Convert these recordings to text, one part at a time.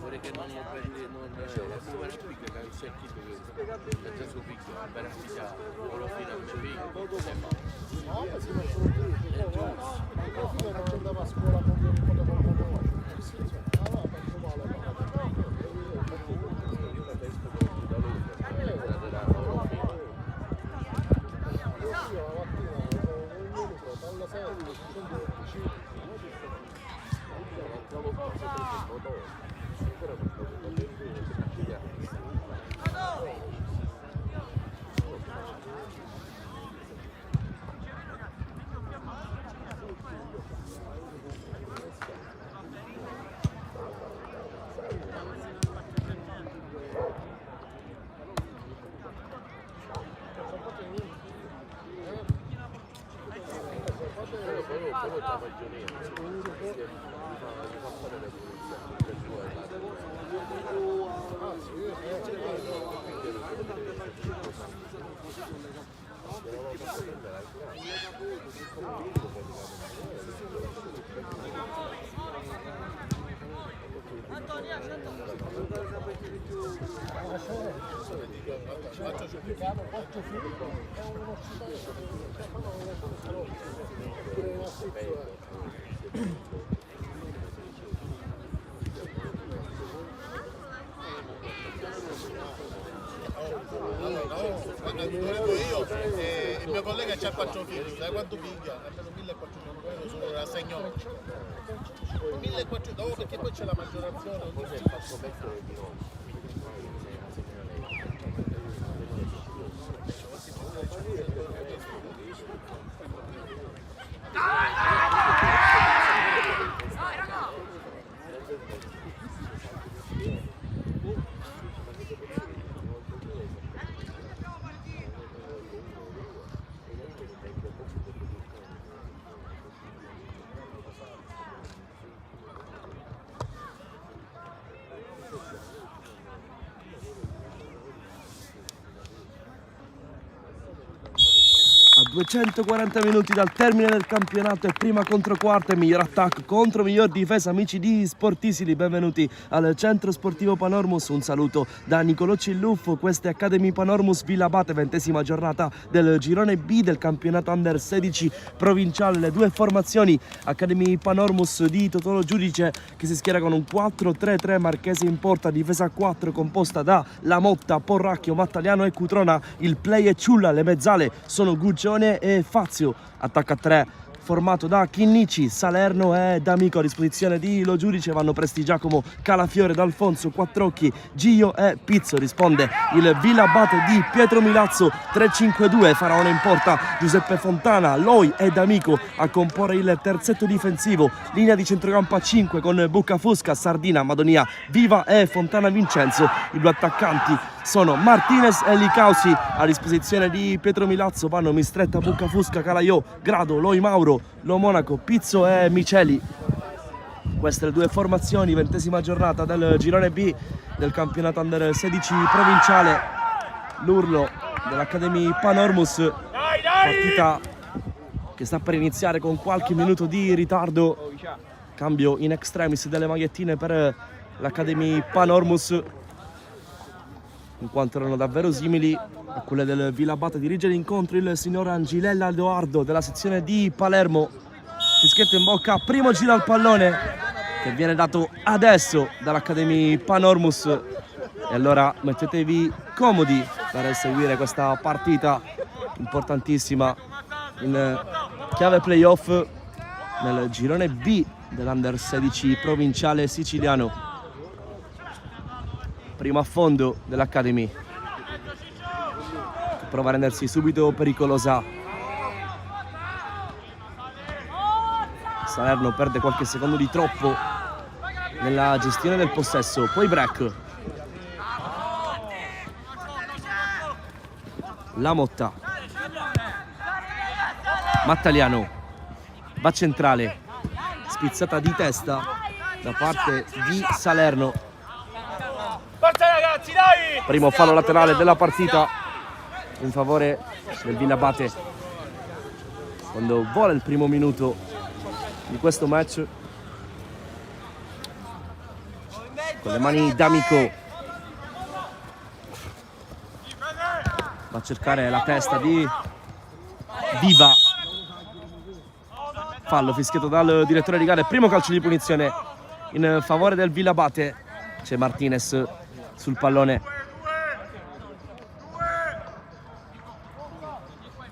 Vorrei che non prendi non spiega che il secchito che è già suo piccolo, per affidare, lo fino a mio figlio, no, ma si mettono tutti, è giusto. Mio figlio non andava a scuola proprio un po' dopo un po'. Sì, allora faccio male. Il mio collega c'ha 4 figli, sai quanto piglia? Almeno 1400 euro solo l'assegno. 1400 dopo perché poi c'è la maggiorazione. A 240 minuti dal termine del campionato e prima contro quarta e miglior attacco contro miglior difesa, amici di Sportisili, benvenuti al Centro Sportivo Panormus. Un saluto da Nicolò Cilluffo, questa è Academy Panormus Villabate, 20ª giornata del girone B del campionato Under 16 provinciale. Le due formazioni Academy Panormus di Totolo Giudice che si schiera con un 4-3-3, Marchese in porta, difesa 4 composta da Lamotta, Porracchio, Mattaliano e Cutrona, il play e Ciulla, le mezzale sono Guccione e Fazio, attacca a 3 formato da Chinnici, Salerno e D'Amico. A disposizione di Lo Giudice vanno Presti, Giacomo, Calafiore, D'Alfonso, Quattrocchi, Gio e Pizzo. Risponde il Villabate di Pietro Milazzo, 3-5-2, Faraone in porta, Giuseppe Fontana, Loi e D'Amico a comporre il terzetto difensivo, linea di centrocampo a 5 con Buccafusca, Sardina, Madonia, Viva e Fontana Vincenzo. I due attaccanti sono Martinez e Licausi. A disposizione di Pietro Milazzo vanno Mistretta, Buccafusca, Calaiò, Grado, Loi Mauro, Lo Monaco, Pizzo e Miceli. Queste le due formazioni, 20ª giornata del girone B del campionato Under 16 provinciale. L'urlo dell'Academy Panormus, partita che sta per iniziare con qualche minuto di ritardo. Cambio in extremis delle magliettine per l'Academy Panormus, in quanto erano davvero simili a quelle del Villabate. Dirige l'incontro il signor Angilella Edoardo della sezione di Palermo. Fischietto in bocca, primo giro al pallone che viene dato adesso dall'Academy Panormus, e allora mettetevi comodi per seguire questa partita importantissima in chiave playoff nel girone B dell'Under 16 provinciale siciliano. Primo affondo dell'Academy, che prova a rendersi subito pericolosa. Salerno perde qualche secondo di troppo nella gestione del possesso, poi break. La Motta, Mattaliano va centrale, spizzata di testa da parte di Salerno. Primo fallo laterale della partita in favore del Villabate, quando vola il primo minuto di questo match. Con le mani D'Amico va a cercare la testa di Viva. Fallo fischiato dal direttore di gara, primo calcio di punizione in favore del Villabate. C'è Martinez sul pallone,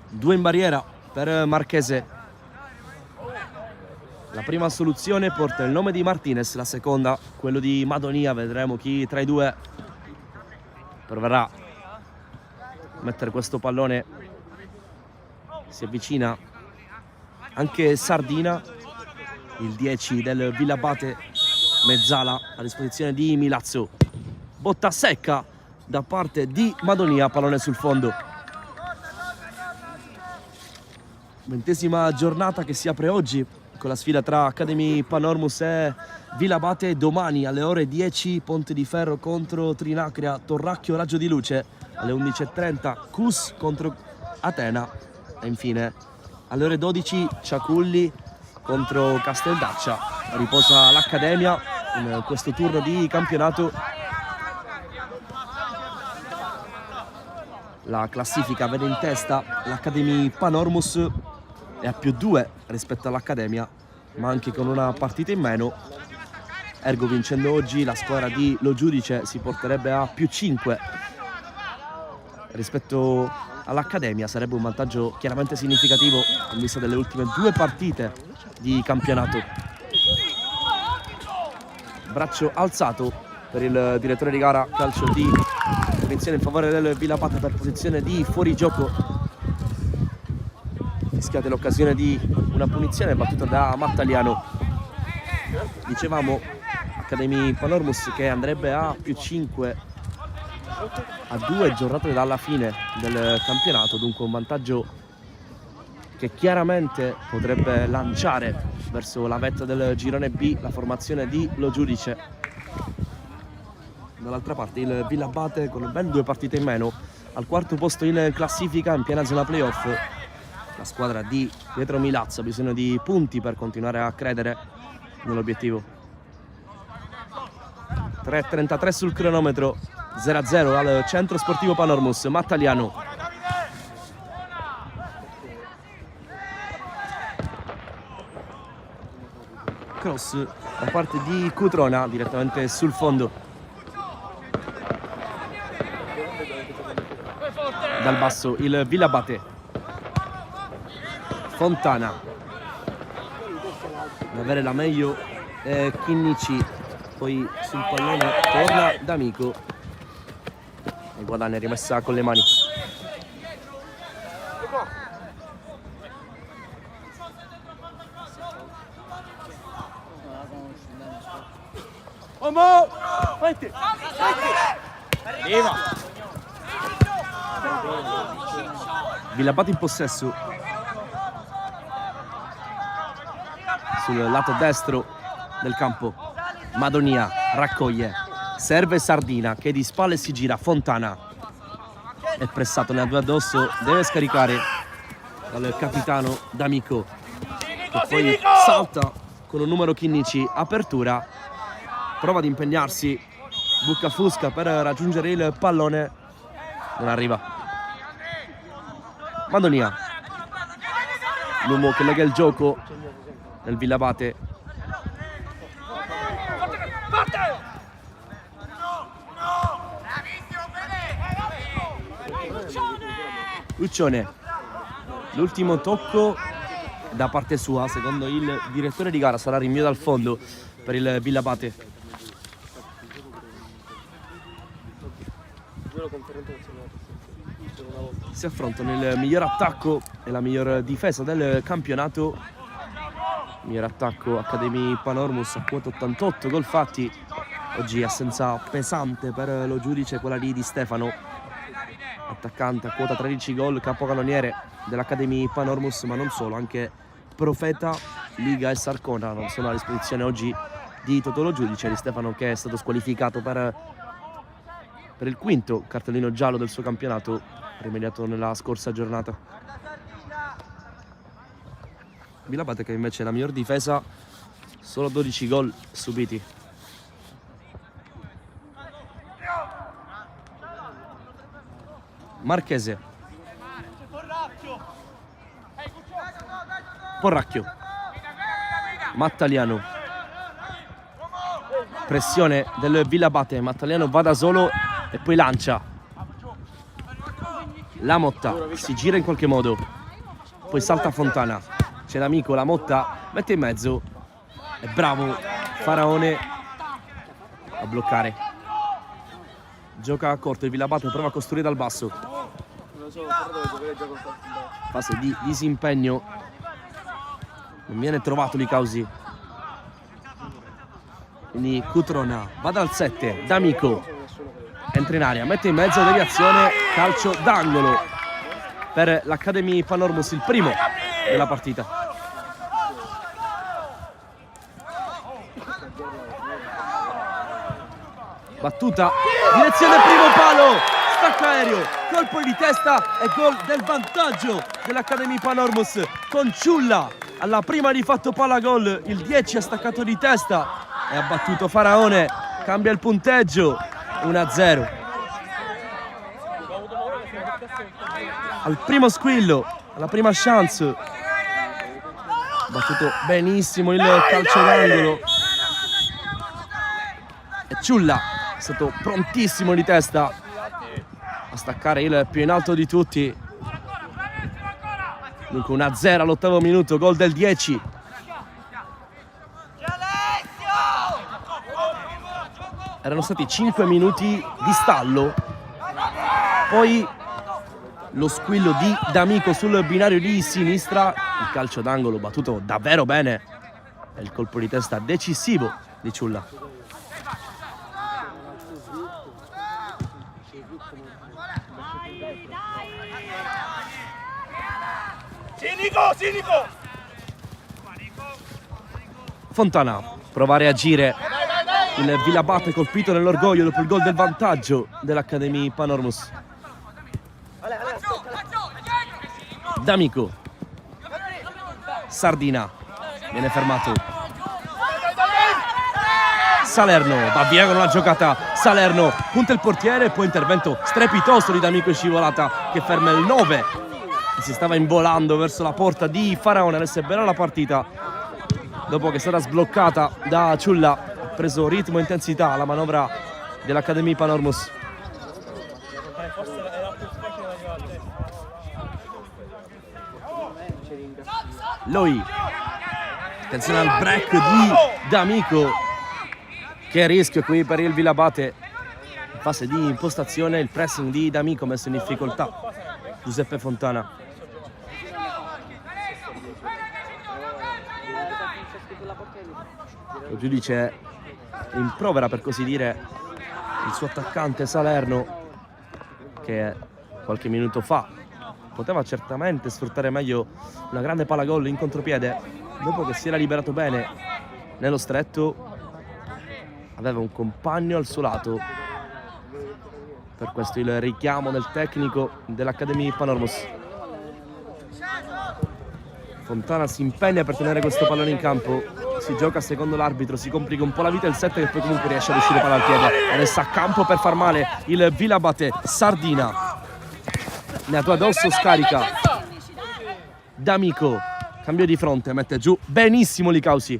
2 in barriera per Marchese. La prima soluzione porta il nome di Martinez, la seconda quello di Madonia. Vedremo chi tra i due proverà a mettere questo pallone. Si avvicina anche Sardina, il 10 del Villabate, Mezzala a disposizione di Milazzo. Botta secca da parte di Madonia, pallone sul fondo. 20ª giornata che si apre oggi con la sfida tra Academy Panormus e Villabate. Domani alle ore 10 Ponte di Ferro contro Trinacria, Torracchio Raggio di Luce alle 11:30 Cus contro Atena, e infine alle ore 12 Ciaculli contro Casteldaccia. Riposa l'Accademia in questo turno di campionato. La classifica vede in testa l'Academy Panormus, è a +2 rispetto all'Accademia, ma anche con una partita in meno. Ergo, vincendo oggi, la squadra di Lo Giudice si porterebbe a +5 rispetto all'Accademia. Sarebbe un vantaggio chiaramente significativo in vista delle ultime 2 partite di campionato. Braccio alzato per il direttore di gara, calcio di punizione in favore del Villabate per posizione di fuorigioco. Fischiate l'occasione di una punizione battuta da Mattaliano. Dicevamo Academy Panormus che andrebbe a +5 a 2 giornate dalla fine del campionato, dunque un vantaggio che chiaramente potrebbe lanciare verso la vetta del girone B la formazione di Lo Giudice. Dall'altra parte il Villabate, con ben 2 partite in meno, al 4º posto in classifica, in piena zona playoff. La squadra di Pietro Milazzo ha bisogno di punti per continuare a credere nell'obiettivo. 3:33 sul cronometro, 0-0 al centro sportivo Panormus. Mattaliano, cross da parte di Cutrona direttamente sul fondo. Dal basso il Villabate. Fontana ad avere la meglio Chinnici, poi sul pallone torna D'Amico e guadagna rimessa con le mani. Villabate in possesso sul lato destro del campo. Madonia raccoglie, serve Sardina che di spalle si gira. Fontana è pressato, ne ha 2 addosso, deve scaricare dal capitano D'Amico, che poi salta con un numero Chinnici. Apertura, prova ad impegnarsi, Buccafusca per raggiungere il pallone, non arriva. Madonia, l'uomo che lega il gioco nel Villabate. Luccione, l'ultimo tocco da parte sua, secondo il direttore di gara sarà rinvio dal fondo per il Villabate. Si affrontano il miglior attacco e la miglior difesa del campionato. Miglior attacco Academy Panormus a quota 88 gol fatti. Oggi assenza pesante per lo giudice, quella di Di Stefano, attaccante a quota 13 gol, capocannoniere dell'Academy Panormus, ma non solo, anche Profeta, Liga e Sarcona non sono a disposizione oggi di Totò Lo Giudice. Di Stefano che è stato squalificato per il quinto cartellino giallo del suo campionato, rimediato nella scorsa giornata. Villabate che invece è la miglior difesa, solo 12 gol subiti. Marchese, Porracchio, Mattaliano, pressione del Villabate, Mattaliano va da solo e poi lancia. La Motta si gira in qualche modo, poi salta Fontana, c'è l'amico, la Motta mette in mezzo, è bravo Faraone a bloccare. Gioca a corto, il Villabate prova a costruire dal basso. Fase di disimpegno, non viene trovato Licausi. Quindi Cutrona va dal 7, D'Amico entra in area, mette in mezzo, deviazione, calcio d'angolo per l'Academy Panormus, il primo della partita. Battuta, direzione primo palo, stacco aereo, colpo di testa e gol del vantaggio dell'Academy Panormus con Ciulla alla prima di fatto palla gol, il 10 ha staccato di testa e ha battuto Faraone, cambia il punteggio, 1-0. Al primo squillo, alla prima chance, battuto benissimo il calcio d'angolo e Ciulla è stato prontissimo di testa a staccare il più in alto di tutti. Dunque 1-0 all'8° minuto, gol del 10. Erano stati 5 minuti di stallo, poi lo squillo di D'Amico sul binario di sinistra, il calcio d'angolo battuto davvero bene e il colpo di testa decisivo di Ciulla. Fontana prova a reagire, il Villabate colpito nell'orgoglio dopo il gol del vantaggio dell'Academy Panormus. D'Amico, Sardina viene fermato, Salerno va via con una giocata, Salerno punta il portiere e poi intervento strepitoso di D'Amico in scivolata che ferma il 9 che si stava involando verso la porta di Faraone. Adesso è bella la partita dopo che è stata sbloccata da Ciulla, ha preso ritmo e intensità la manovra dell'Academy Panormus. Loi, attenzione al break di D'Amico, che rischio qui per il Villabate, in fase di impostazione il pressing di D'Amico messo in difficoltà Giuseppe Fontana. Il giudice rimprovera per così dire il suo attaccante Salerno, che qualche minuto fa poteva certamente sfruttare meglio una grande palla gol in contropiede. Dopo che si era liberato bene nello stretto, aveva un compagno al suo lato. Per questo il richiamo del tecnico dell'Academy Panormus. Fontana si impegna per tenere questo pallone in campo, si gioca secondo l'arbitro, si complica un po' la vita il 7 che poi comunque riesce a uscire palla al piede. Adesso a campo per far male il Villabate, Sardina ne ha due addosso, scarica D'Amico, cambio di fronte, mette giù benissimo Licausi,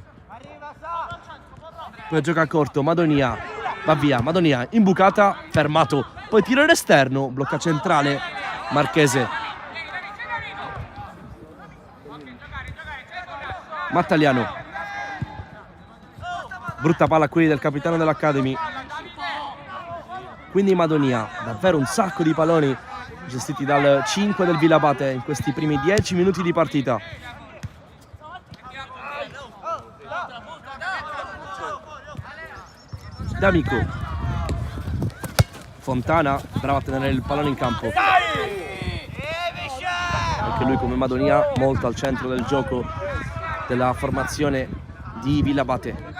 poi gioca a corto, Madonia va via, Madonia imbucata, fermato, poi tiro all'esterno, blocca centrale Marchese, Mattaliano. Brutta palla qui del capitano dell'Academy. Quindi Madonia, davvero un sacco di palloni gestiti dal 5 del Villabate in questi primi 10 minuti di partita. D'Amico. Fontana, bravo a tenere il pallone in campo. Anche lui come Madonia, molto al centro del gioco della formazione di Villabate.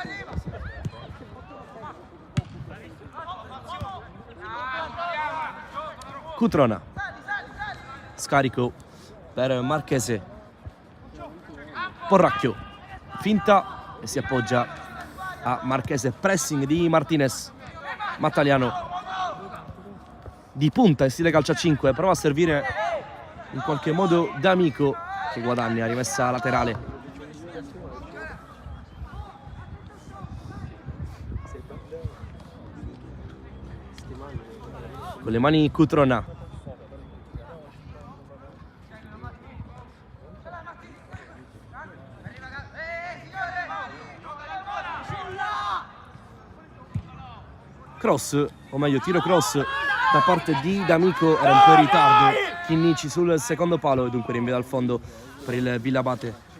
Cutrona. Scarico per Marchese. Porracchio. Finta e si appoggia a Marchese. Pressing di Martinez. Mattaliano. Di punta in stile calcio a 5. Prova a servire in qualche modo D'Amico che guadagna. Rimessa laterale. Con le mani Cutrona. Cross, o meglio tiro cross da parte di D'Amico, era un po' in ritardo. Chinnici sul secondo palo e dunque rinvia dal fondo per il Villabate.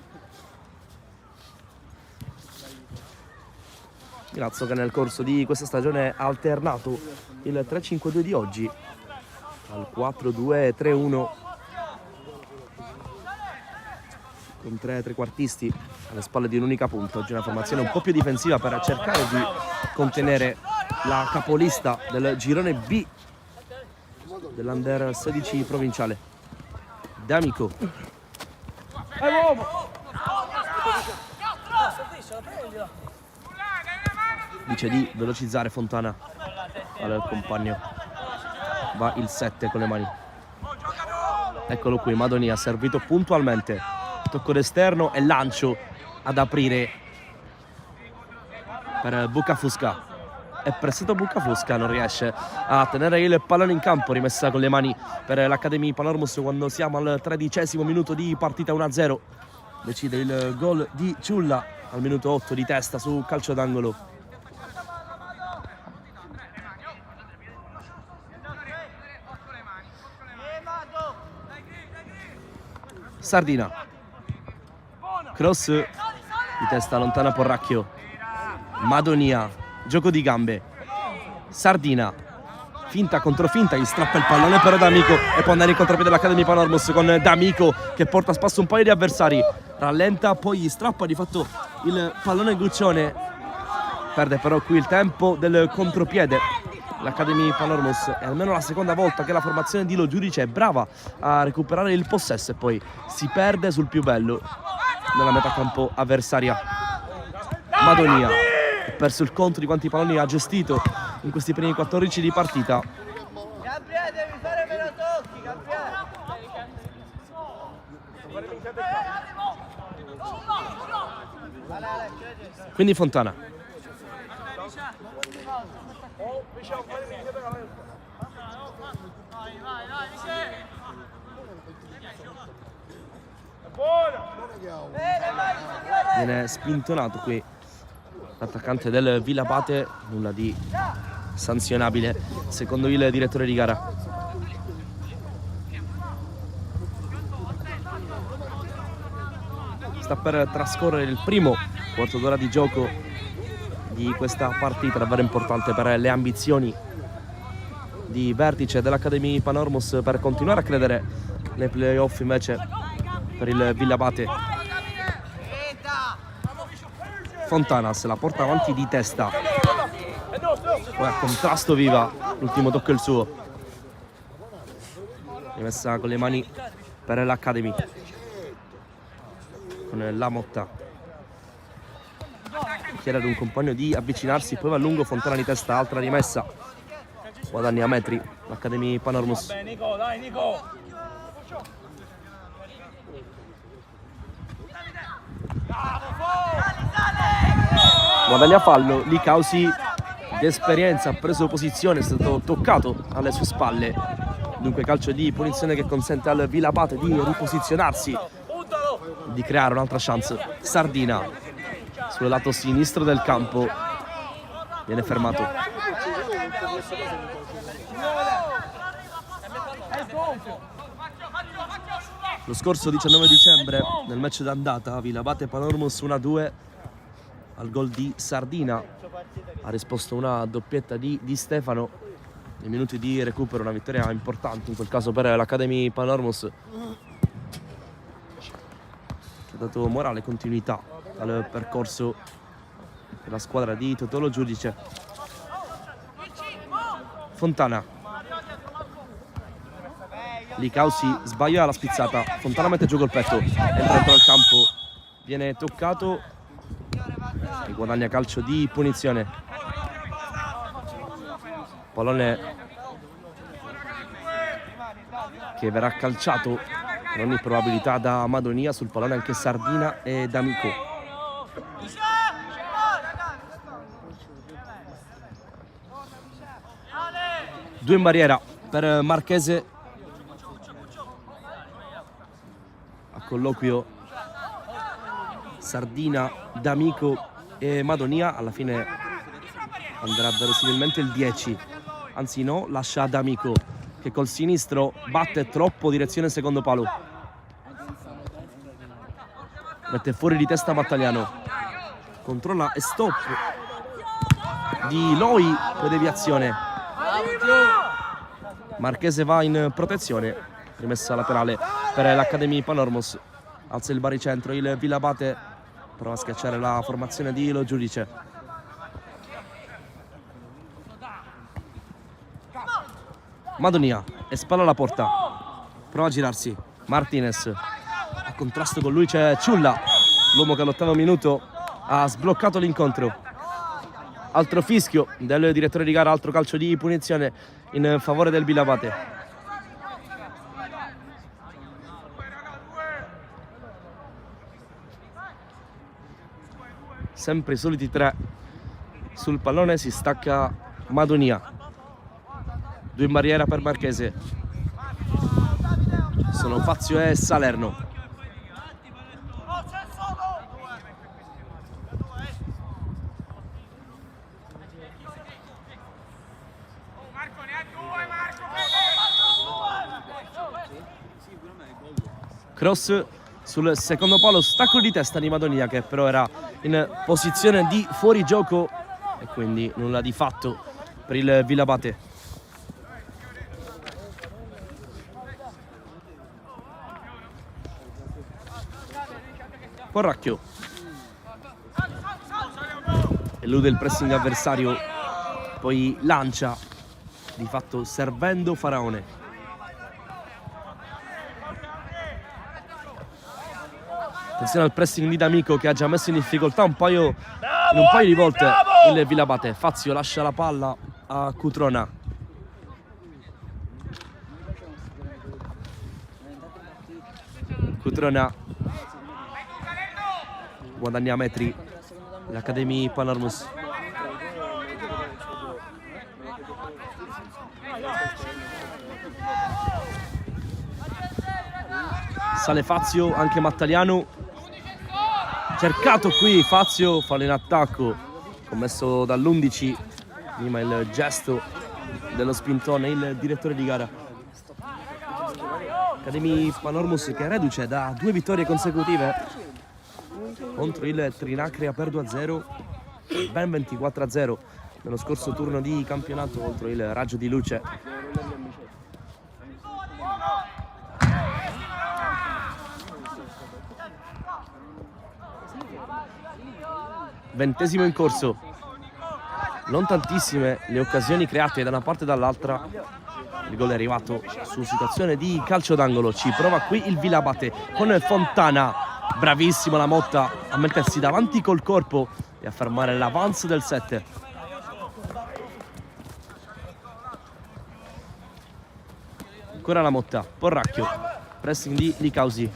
Milazzo che nel corso di questa stagione ha alternato il 3-5-2 di oggi al 4-2-3-1 con 3 trequartisti alle spalle di un'unica punta. Oggi una formazione un po' più difensiva per cercare di contenere la capolista del girone B dell'Under 16 provinciale. D'Amico. Dice di velocizzare Fontana al compagno. Va il 7 con le mani. Eccolo qui, Madonia servito puntualmente. Tocco d'esterno e lancio ad aprire per Bucafusca. È pressato Bucafusca, non riesce a tenere il pallone in campo. Rimessa con le mani per l'Academy Panormus quando siamo al 13° minuto di partita. 1-0. Decide il gol di Ciulla al minuto 8 di testa su calcio d'angolo. Sardina. Cross di testa lontana Porracchio. Madonia. Gioco di gambe. Sardina. Finta contro finta. Gli strappa il pallone però D'Amico e può andare in contropiede dell'Academy Panormus con D'Amico che porta a spasso un paio di avversari. Rallenta, poi gli strappa di fatto il pallone Guccione. Perde però qui il tempo del contropiede. L'Academy Panormus è almeno la seconda volta che la formazione di Lo Giudice è brava a recuperare il possesso e poi si perde sul più bello nella metà campo avversaria. Madonia ha perso il conto di quanti palloni ha gestito in questi primi 14 di partita. Gabriele, devi fare meno tocchi, Gabriele. Quindi Fontana. Viene spintonato qui l'attaccante del Villabate, nulla di sanzionabile secondo il direttore di gara. Sta per trascorrere il primo quarto d'ora di gioco di questa partita davvero importante per le ambizioni di vertice dell'Academy Panormus per continuare a credere nei playoff invece per il Villabate. Fontana se la porta avanti di testa, poi a contrasto viva, l'ultimo tocco è il suo. Rimessa con le mani per l'Academy con la Motta. Chiede ad un compagno di avvicinarsi, poi va a lungo Fontana di testa, altra rimessa, guadagna metri l'Academy Panormus. Guadagna fallo, lì Causi d'esperienza, ha preso posizione, è stato toccato alle sue spalle. Dunque calcio di punizione che consente al Villabate di riposizionarsi di creare un'altra chance. Sardina sul lato sinistro del campo viene fermato. Lo scorso 19 dicembre nel match d'andata Villabate Panormus 1-2 al gol di Sardina ha risposto una doppietta di Stefano nei minuti di recupero, una vittoria importante in quel caso per l'Academy Panormus che ha dato morale e continuità al percorso della squadra di Totolo Giudice. Fontana, Licausi sbaglia la spizzata, Fontana mette giù col petto, entra dentro il campo, viene toccato e guadagna calcio di punizione. Pallone che verrà calciato per ogni probabilità da Madonia, sul pallone anche Sardina e D'Amico. Due in barriera per Marchese. A colloquio Sardina, D'Amico e Madonia. Alla fine andrà verosimilmente il 10, anzi no, lascia D'Amico che col sinistro batte troppo direzione secondo palo, mette fuori di testa Battagliano, controlla e stop di Loi, poi deviazione. Marchese va in protezione, rimessa laterale per l'Academy Panormus, alza il baricentro, il Villabate prova a schiacciare la formazione di Lo Giudice. Madonia e spalla alla porta, prova a girarsi, Martinez, a contrasto con lui c'è Ciulla, l'uomo che all'8° minuto ha sbloccato l'incontro. Altro fischio del direttore di gara, altro calcio di punizione in favore del Villabate. Sempre i soliti tre sul pallone, si stacca Madonia. Due in barriera per Marchese. Sono Fazio e Salerno. Cross sul secondo palo, stacco di testa di Madonia che però era in posizione di fuorigioco e quindi nulla di fatto per il Villabate. Porracchio elude il pressing avversario, poi lancia di fatto servendo Faraone. Attenzione al pressing di D'Amico che ha già messo in difficoltà in un paio di volte il Villabate. Fazio lascia la palla a Cutrona. Cutrona guadagna metri l'Academy Panormus. Sale Fazio, anche Mattaliano cercato qui, Fazio, fallo in attacco commesso dall'11, prima il gesto dello spintone, il direttore di gara. Academy Panormus che è reduce da 2 vittorie consecutive contro il Trinacria per 2-0, ben 24-0 nello scorso turno di campionato contro il Raggio di Luce. Ventesimo in corso, non tantissime le occasioni create da una parte e dall'altra. Il gol è arrivato su situazione di calcio d'angolo, ci prova qui il Villabate con Fontana. Bravissima la Motta a mettersi davanti col corpo e a fermare l'avance del 7. Ancora la Motta, Porracchio, pressing di Licausi.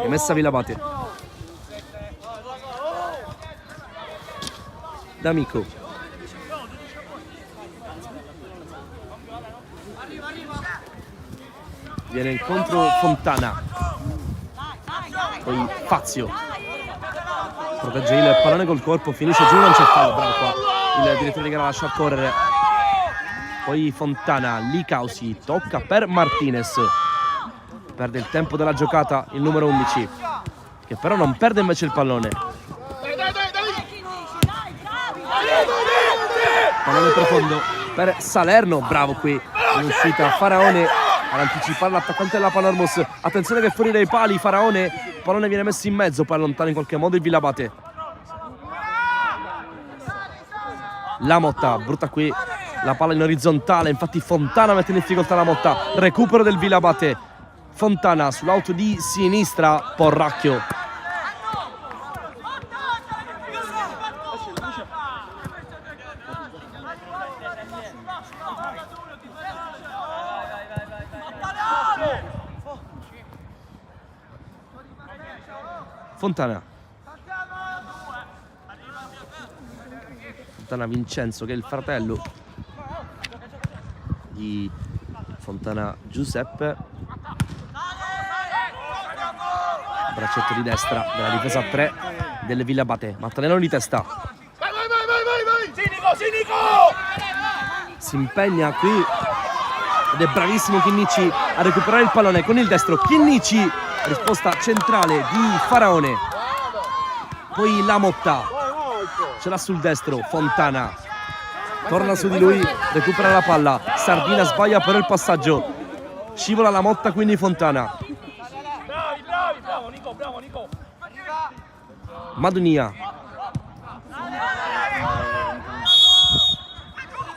Rimessa Villabate. D'Amico. Viene incontro Fontana, poi Fazio protegge il pallone col corpo, finisce giù, non c'è fallo, bravo qua il direttore di gara, lascia correre. Poi Fontana, Licausi, tocca per Martinez, perde il tempo della giocata il numero 11, che però non perde invece il pallone. Pallone profondo per Salerno, bravo qui in uscita Faraone ad anticipare l'attaccante della Panormos. Attenzione che fuori dai pali Faraone, il pallone viene messo in mezzo, poi allontana in qualche modo il Villabate. La Motta, brutta qui la palla in orizzontale, infatti Fontana mette in difficoltà la Motta, recupero del Villabate. Fontana sull'auto di sinistra, Porracchio. Fontana Vincenzo, che è il fratello di Fontana Giuseppe. Braccetto di destra della difesa 3 del Villabate. Mattanello di testa. Si impegna qui ed è bravissimo Chinnici a recuperare il pallone con il destro. Chinnici, risposta centrale di Faraone. Poi la Motta ce l'ha sul destro, Fontana torna su di lui, recupera la palla, Sardina sbaglia per il passaggio, scivola la Motta, quindi Fontana. Madunia,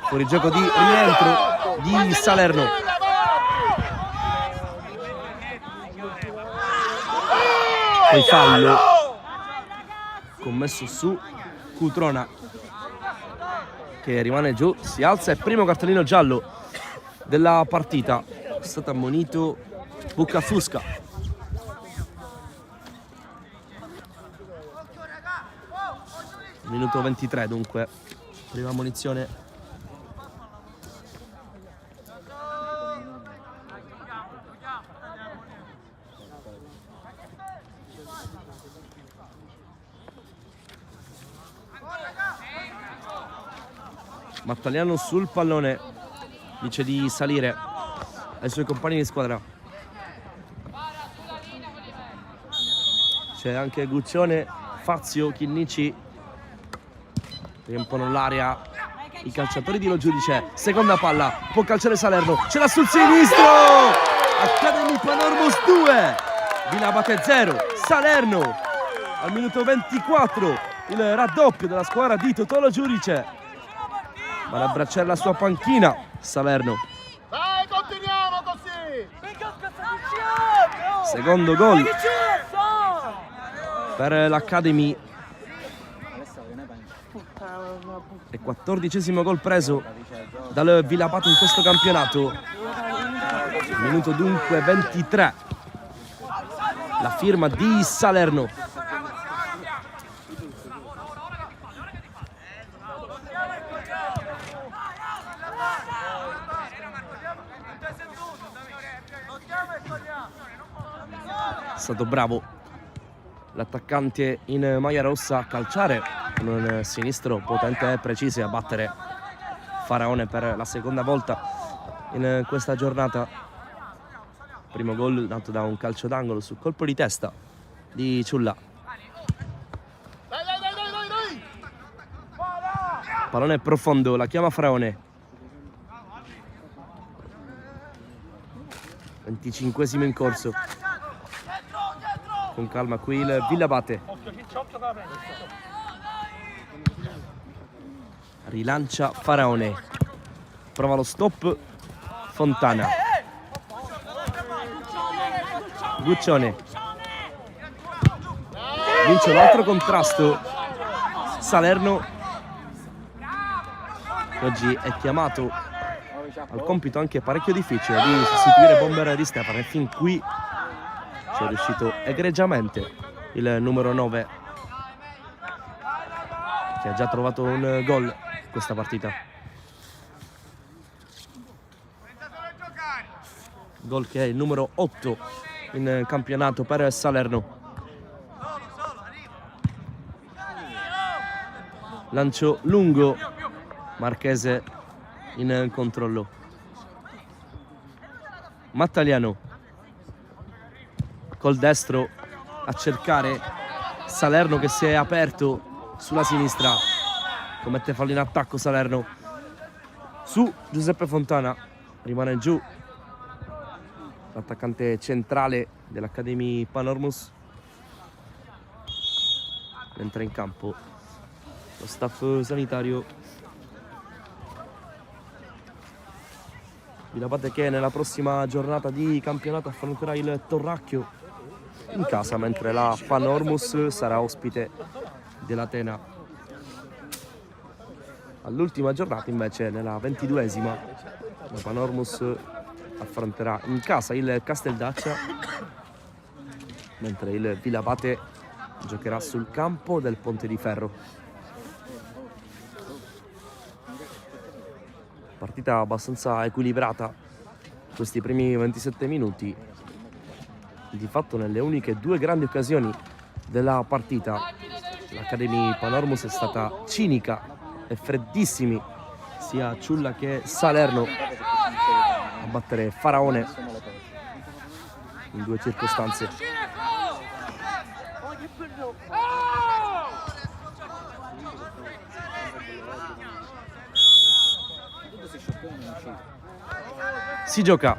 fuori gioco di rientro di Salerno. Poi fallo commesso su Cutrona, che rimane giù, si alza, e primo cartellino giallo della partita. È stato ammonito Buccafusca. Minuto 23 dunque, prima ammonizione. Mattaliano sul pallone, dice di salire ai suoi compagni di squadra. C'è anche Guccione, Fazio, Chinnici. Riempono l'area i calciatori di Lo Giudice. Seconda palla, può calciare Salerno, ce l'ha sul sinistro. Academy Panormos 2, Villabate 0, Salerno al minuto 24, il raddoppio della squadra di Totò Lo Giudice. Va ad abbracciare la sua panchina Salerno. Dai, continuiamo così! Secondo gol per l'Academy e 14° gol preso dal Villabate in questo campionato. Minuto dunque 23, la firma di Salerno. È stato bravo l'attaccante in maglia rossa a calciare con un sinistro potente e preciso e a battere Faraone per la seconda volta in questa giornata. Primo gol dato da un calcio d'angolo su colpo di testa di Ciulla. Pallone profondo, la chiama Faraone. 25° in corso. Con calma qui il Villabate. Rilancia Faraone. Prova lo stop Fontana. Guccione. Vince l'altro contrasto Salerno, che oggi è chiamato al compito anche parecchio difficile di sostituire Bomber di Stefano, e fin qui ci è riuscito egregiamente il numero 9 che ha già trovato un gol in questa partita. Gol che è il numero 8 in campionato per Salerno. Lancio lungo, Marchese in controllo. Mattaliano col destro a cercare Salerno che si è aperto sulla sinistra. Commette fallo in attacco Salerno su Giuseppe Fontana, rimane giù l'attaccante centrale dell'Academy Panormus. Entra in campo lo staff sanitario. Vilabate che nella prossima giornata di campionato affronterà il Torracchio in casa, mentre la Panormus sarà ospite dell'Atena. All'ultima giornata invece, nella 22esima, la Panormus affronterà in casa il Casteldaccia, mentre il Vilabate giocherà sul campo del Ponte di Ferro. Partita abbastanza equilibrata questi primi 27 minuti. Di fatto nelle uniche due grandi occasioni della partita l'Academy Panormus è stata cinica e freddissimi, sia Ciulla che Salerno a battere Faraone in due circostanze. Si gioca,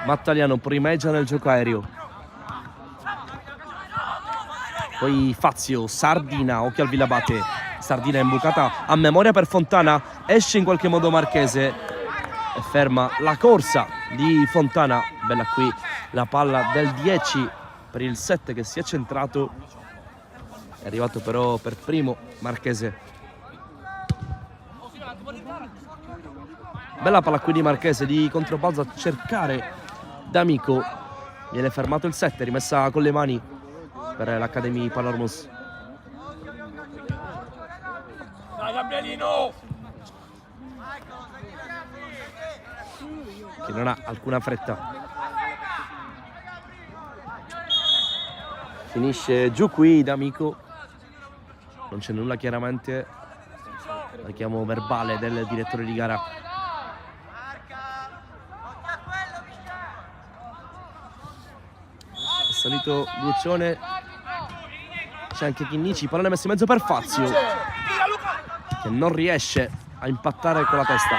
Mattaliano primeggia nel gioco aereo, poi Fazio, Sardina, occhio al Vilabate, Sardina è imbucata a memoria per Fontana, esce in qualche modo Marchese e ferma la corsa di Fontana. Bella qui la palla del 10 per il 7 che si è centrato, è arrivato però per primo Marchese. Bella palla qui di Marchese di controbalzo a cercare D'Amico, viene fermato il 7, rimessa con le mani per l'Academy Panormus. Dai Gabrielino! Che non ha alcuna fretta. Finisce giù qui D'Amico, non c'è nulla chiaramente, richiamo verbale del direttore di gara. È salito Guccione, c'è anche Chinnici, pallone messo in mezzo per Fazio che non riesce a impattare con la testa.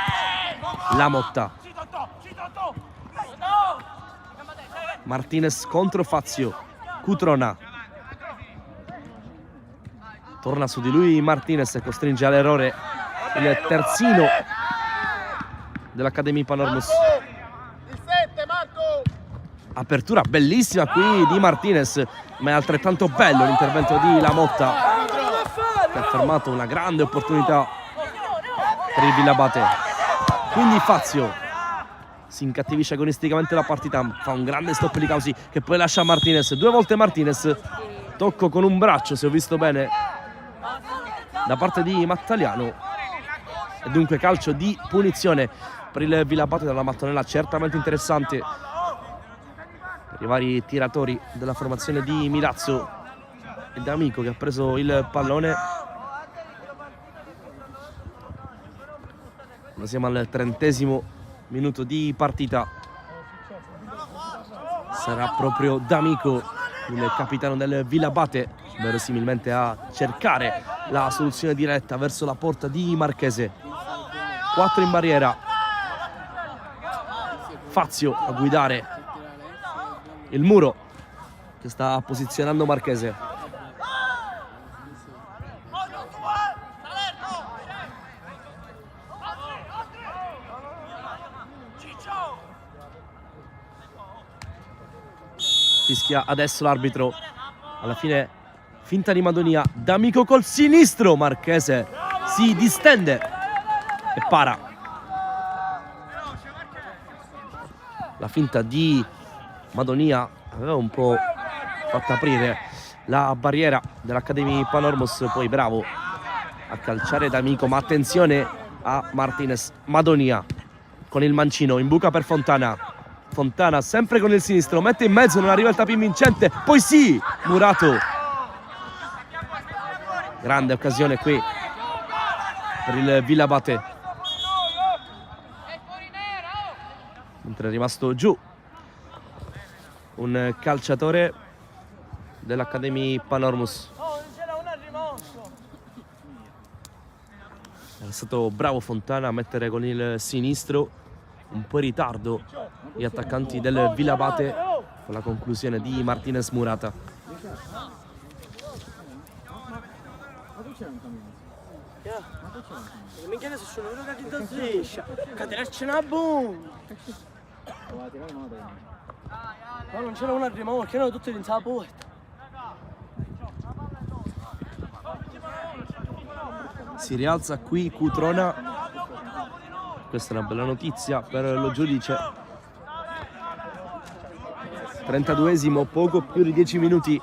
La Motta, Martinez contro Fazio, Cutrona torna su di lui Martinez e costringe all'errore il terzino dell'Academy Panormus. Apertura bellissima qui di Martinez, ma è altrettanto bello l'intervento di La Motta che ha fermato una grande opportunità per il Vilabate. Quindi Fazio si incattivisce agonisticamente la partita, fa un grande stop di Causi che poi lascia Martinez, due volte Martinez, tocco con un braccio se ho visto bene da parte di Mattaliano e dunque calcio di punizione per il Vilabate dalla mattonella certamente interessante per i vari tiratori della formazione di Milazzo e D'Amico che ha preso il pallone. Siamo al 30° minuto di partita. Sarà proprio D'Amico il capitano del Vilabate verosimilmente a cercare la soluzione diretta verso la porta di Marchese. 4 in barriera, Fazio a guidare il muro che sta posizionando Marchese. Fischia adesso l'arbitro, alla fine finta di Madonia, D'Amico col sinistro, Marchese si distende e para. La finta di Madonia aveva un po' fatto aprire la barriera dell'Academy Panormus, poi bravo a calciare D'Amico, ma attenzione a Martinez. Madonia con il mancino, in buca per Fontana. Fontana sempre con il sinistro, mette in mezzo, non arriva il tapin vincente, poi sì, Murato. Grande occasione qui per il Villabate, mentre è rimasto giù un calciatore dell'Academy Panormus. È stato bravo Fontana a mettere con il sinistro un po' in ritardo gli attaccanti del Villabate con la conclusione di Martinez Murata. Minchia adesso sono venuto che ti do striscia. Cateracci una bomba. Ma non c'era una rimorchia, erano tutti dentro la porta. Si rialza qui Cutrona. Questa è una bella notizia per lo giudice. 32esimo, poco più di 10 minuti,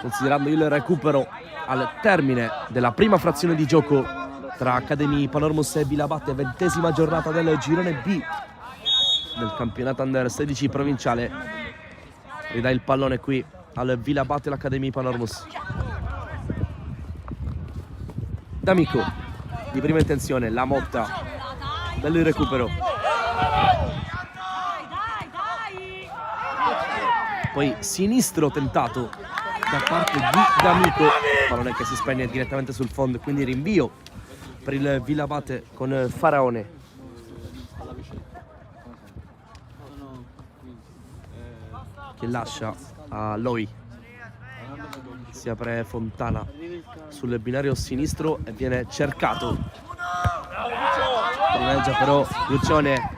considerando il recupero al termine della prima frazione di gioco tra Academy Panormus e Villabate, 20ª giornata del girone B del campionato Under 16 provinciale. Ridà il pallone qui al Villabate l'Academy Panormus. D'Amico di prima intenzione, la Motta, bello il recupero, poi sinistro tentato da parte di D'Amico, pallone che si spegne direttamente sul fondo, quindi rinvio per il Villabate con Faraone. Che lascia a Loi. Si apre Fontana sul binario sinistro e viene cercato. Privilegia però Lucione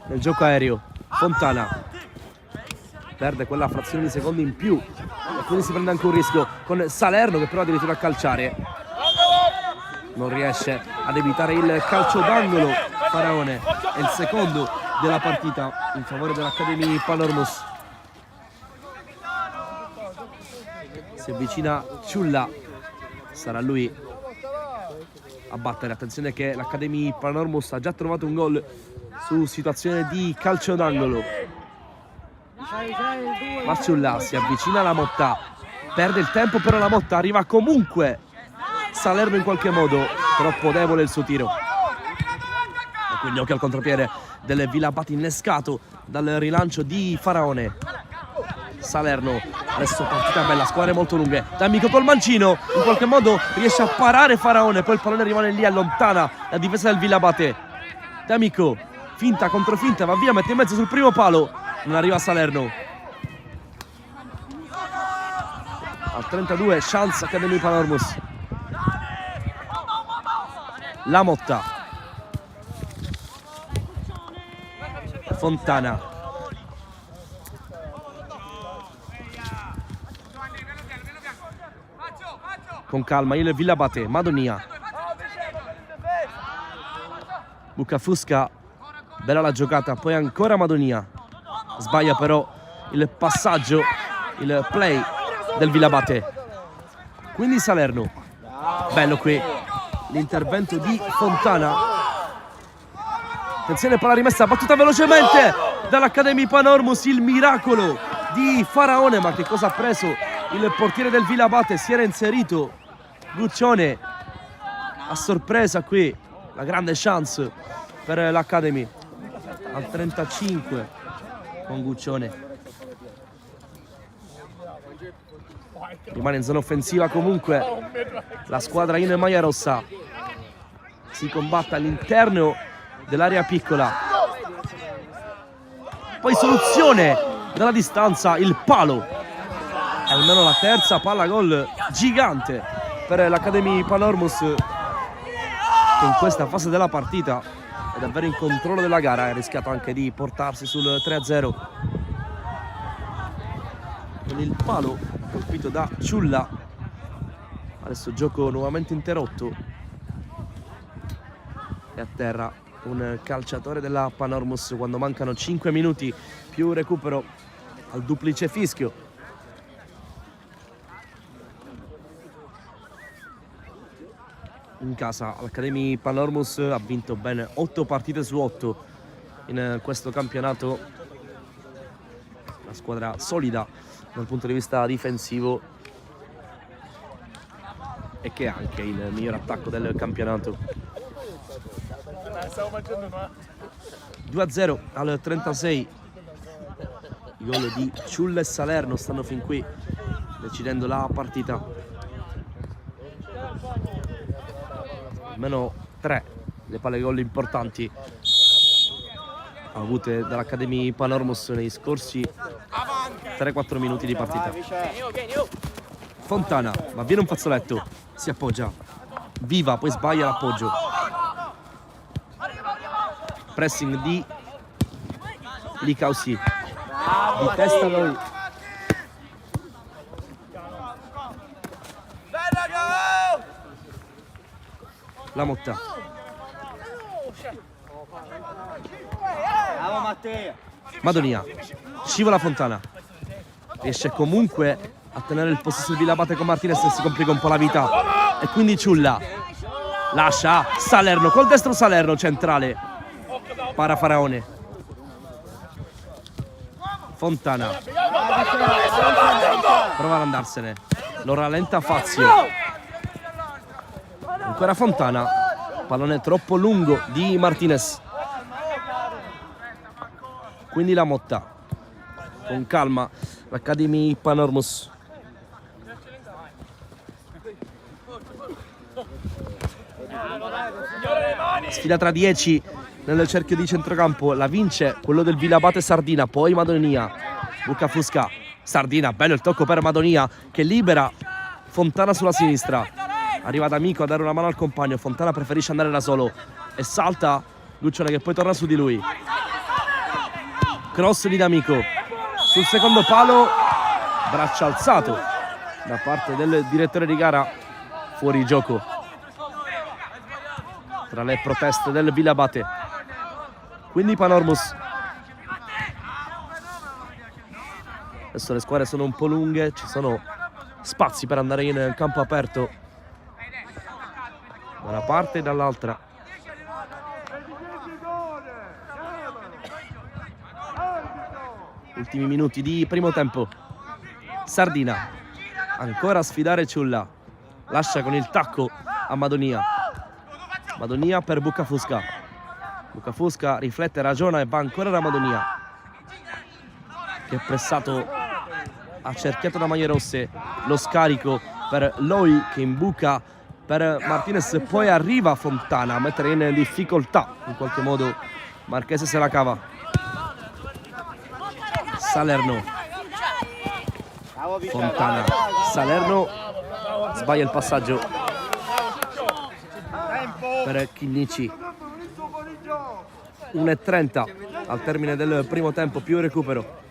nel gioco aereo. Fontana perde quella frazione di secondi in più e quindi si prende anche un rischio con Salerno, che però addirittura a calciare non riesce ad evitare il calcio d'angolo. Faraone è il secondo della partita in favore dell'Academy Panormus. Si avvicina Ciulla, sarà lui a battere. Attenzione che l'Academy Panormus ha già trovato un gol su situazione di calcio d'angolo. Ma Ciulla si avvicina alla Motta, perde il tempo, però la Motta arriva comunque. Salerno in qualche modo, troppo debole il suo tiro. E quindi occhio al contropiede del Villabate innescato dal rilancio di Faraone. Salerno, adesso partita bella, squadre molto lunghe. D'Amico col mancino, in qualche modo riesce a parare Faraone, poi il pallone rimane lì, allontana la difesa del Villabate. D'Amico, finta contro finta, va via, mette in mezzo sul primo palo, non arriva Salerno. Al 32, chance Academy Panormus. La Motta, Fontana, con calma il Villabate. Madonia, Bucafusca, bella la giocata, poi ancora Madonia, sbaglia però il passaggio, il play del Villabate. Quindi Salerno, bello qui l'intervento di Fontana. Attenzione, palla rimessa, battuta velocemente dall'Academy Panormus, il miracolo di Faraone, ma che cosa ha preso il portiere del Villabate? Si era inserito Guccione a sorpresa qui, la grande chance per l'Academy al 35 con Guccione. Rimane in zona offensiva comunque la squadra in maglia rossa, si combatte all'interno dell'area piccola, poi soluzione dalla distanza, il palo, è almeno la terza palla gol gigante per l'Academy Panormus, che in questa fase della partita è davvero in controllo della gara, ha rischiato anche di portarsi sul 3-0 con il palo colpito da Ciulla. Adesso gioco nuovamente interrotto e a terra un calciatore della Panormus quando mancano 5 minuti più recupero al duplice fischio. in casa. L'Academy Panormus ha vinto ben 8 partite su 8 in questo campionato. Una squadra solida dal punto di vista difensivo e che è anche il miglior attacco del campionato. 2-0 al 36. I gol di Ciulla e Salerno stanno fin qui decidendo la partita. Almeno 3 le palle gol importanti avute dall'Academy Panormus nei scorsi 3-4 minuti di partita. Fontana, ma viene un fazzoletto, si appoggia, Viva, poi sbaglia l'appoggio. Pressing di Licausi, di testa lui. La Motta. Bravo Matteo. Madonia, scivola Fontana, riesce comunque a tenere il possesso di Vilabate con Martinez e si complica un po' la vita. E quindi Ciulla lascia Salerno, col destro Salerno centrale, para Faraone. Fontana prova ad andarsene, lo rallenta Fazio. Ancora Fontana, pallone troppo lungo di Martinez. Quindi la Motta, con calma, l'Academy Panormus. Sfida tra 10 nel cerchio di centrocampo, la vince quello del Vilabate Sardina, poi Madonia, Bucafusca, Sardina, bello il tocco per Madonia che libera Fontana sulla sinistra. Arriva D'Amico a dare una mano al compagno, Fontana preferisce andare da solo e salta Luccione che poi torna su di lui. Cross di D'Amico sul secondo palo, braccio alzato da parte del direttore di gara, fuori gioco tra le proteste del Vilabate. Quindi Panormus. Adesso le squadre sono un po' lunghe, ci sono spazi per andare in campo aperto da una parte e dall'altra. Ultimi minuti di primo tempo. Sardina ancora a sfidare Ciulla, lascia con il tacco a Madonia. Madonia per Bucafusca. Bucafusca riflette, ragiona e va ancora da Madonia che è pressato, ha cerchiato da maglie rosse. Lo scarico per Loi che imbuca per Martinez, poi arriva Fontana a mettere in difficoltà in qualche modo Marchese, se la cava. Salerno, Fontana, Salerno sbaglia il passaggio per Chinnici. 1:30 al termine del primo tempo, più recupero.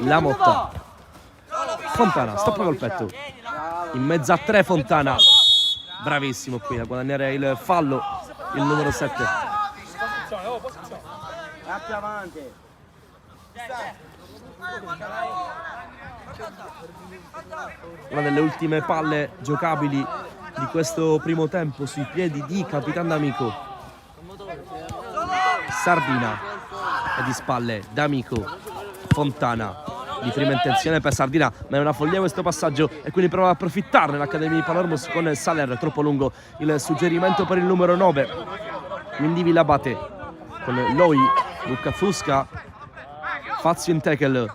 La Motta, Fontana, stoppa col petto, in mezzo a 3 Fontana, bravissimo qui a guadagnare il fallo il numero 7. Più avanti. Una delle ultime palle giocabili di questo primo tempo sui piedi di Capitan D'Amico. Sardina e di spalle D'Amico. Fontana di prima intenzione per Sardina, ma è una follia questo passaggio e quindi prova ad approfittarne l'Academy Panormus con Saler, troppo lungo il suggerimento per il numero 9. Quindi Vilabate con Loi, Bucafusca, Fazio in tackle.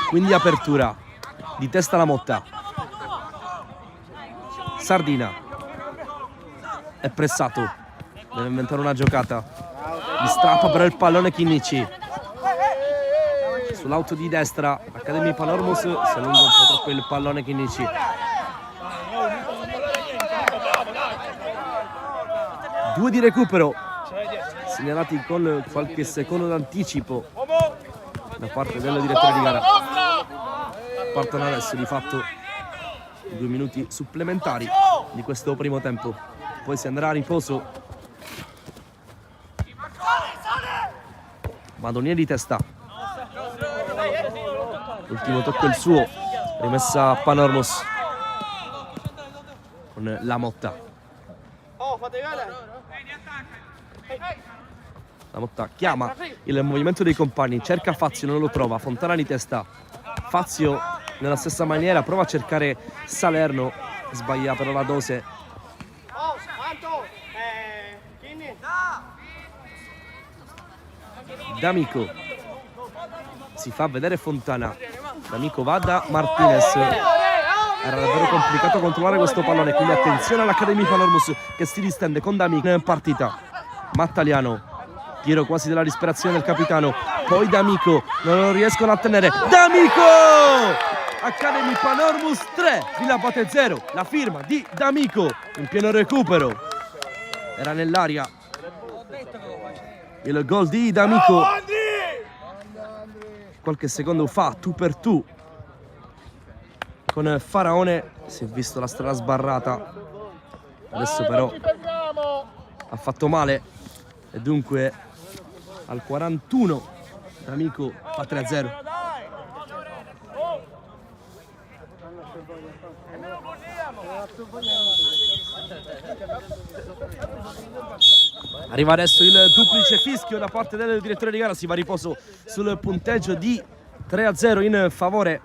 Quindi apertura di testa la Motta. Sardina è pressato, deve inventare una giocata. Gli strappa però il pallone Chinnici. Sull'auto di destra Academy Panormus si allunga un po' troppo il pallone Chinnici. Due di recupero segnalati con qualche secondo d'anticipo da parte del direttore di gara. Partono adesso di fatto 2 minuti supplementari di questo primo tempo, poi si andrà a riposo. Madonia di testa, L'ultimo tocco è il suo, rimessa Panormos con la Motta. La Motta chiama il movimento dei compagni, cerca Fazio, non lo trova, Fontana di testa. Fazio nella stessa maniera prova a cercare Salerno, sbaglia però la dose. D'Amico si fa vedere Fontana. D'Amico va da Martinez. Era davvero complicato controllare questo pallone, quindi attenzione all'Accademia Panormus che si distende con D'Amico in partita. Mattaliano, tiro quasi della disperazione del capitano, poi D'Amico, non lo riescono a tenere. D'Amico! Accademia Panormus 3, Villabate 0, la firma di D'Amico in pieno recupero. Era nell'aria il gol di D'Amico. Qualche secondo fa, tu per tu con Faraone, si è visto la strada sbarrata, adesso però ha fatto male e dunque al 41 D'Amico fa 3-0. Arriva adesso il duplice fischio da parte del direttore di gara, si va a riposo sul punteggio di 3-0 in favore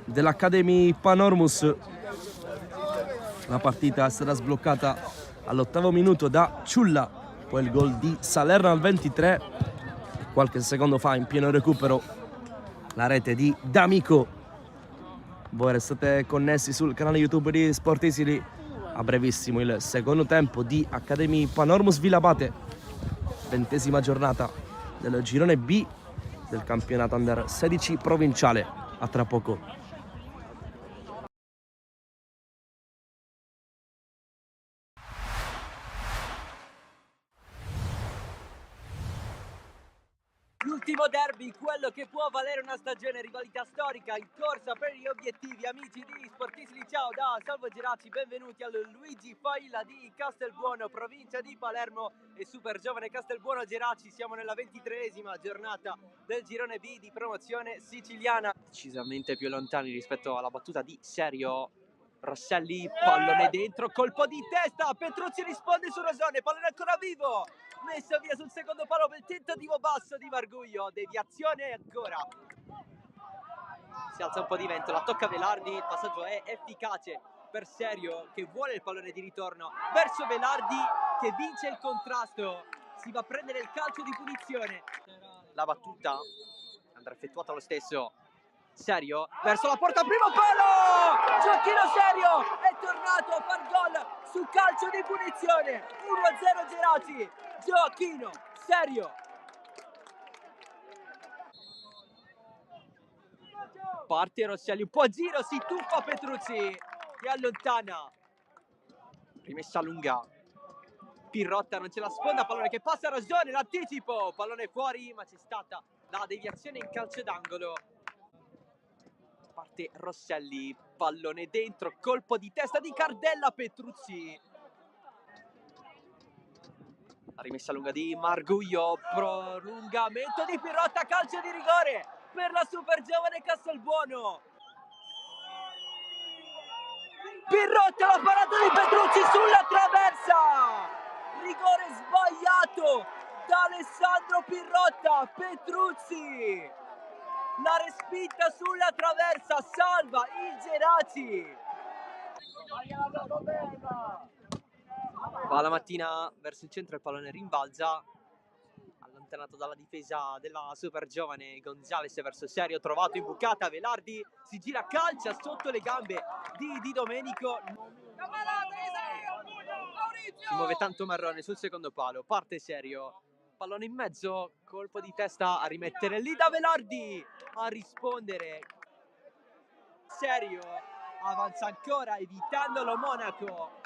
dell'Academy Panormus. La partita è stata sbloccata all'8° minuto da Ciulla, poi il gol di Salerno al 23 e qualche secondo fa in pieno recupero la rete di D'Amico. Voi restate connessi sul canale YouTube di Sportisili. A brevissimo il secondo tempo di Academy Panormus Villabate, 20ª giornata del girone B del campionato Under 16 provinciale. A tra poco. L'ultimo derby, quello che può valere una stagione, rivalità storica in corsa per gli obiettivi. Amici di Sportisili, ciao da Salvo Geraci, benvenuti al Luigi Failla di Castelbuono, provincia di Palermo e Super Giovane Castelbuono Geraci. Siamo nella 23ª giornata del girone B di promozione siciliana. Decisamente più lontani rispetto alla battuta di Serio. Rosselli, pallone dentro, colpo di testa, Petruzzi risponde su Rosone, pallone ancora vivo, messo via sul secondo palo per il tentativo basso di Marguglio, deviazione ancora. Si alza un po' di vento, la tocca Velardi, il passaggio è efficace per Serio che vuole il pallone di ritorno verso Velardi che vince il contrasto, si va a prendere il calcio di punizione. La battuta andrà effettuata lo stesso. Serio verso la porta, primo palo, Gioacchino Serio è tornato a far gol su calcio di punizione. 1-0 Geraci, Gioacchino Serio. Parte Rosselli, un po' a giro, si tuffa Petruzzi che allontana. Rimessa lunga, Pirrotta non ce la sfonda, pallone che passa a Rosone, l'anticipo, pallone fuori ma c'è stata la deviazione in calcio d'angolo. Parte Rosselli, pallone dentro, colpo di testa di Cardella, Petruzzi. La rimessa lunga di Marguglio, prolungamento di Pirrotta, calcio di rigore per la Super Giovane Castelbuono. Pirrotta, la parata di Petruzzi sulla traversa. Rigore sbagliato da Alessandro Pirrotta, Petruzzi. La respinta sulla traversa salva il Geraci. Va la mattina verso il centro, il pallone rimbalza, allontanato dalla difesa della Super Giovane. Gonzales verso Serio, trovato in bucata, Velardi si gira, calcia sotto le gambe di Domenico. Si muove tanto Marrone sul secondo palo, parte Serio, pallone in mezzo, colpo di testa a rimettere lì da Velardi, a rispondere Serio, avanza ancora evitandolo Monaco,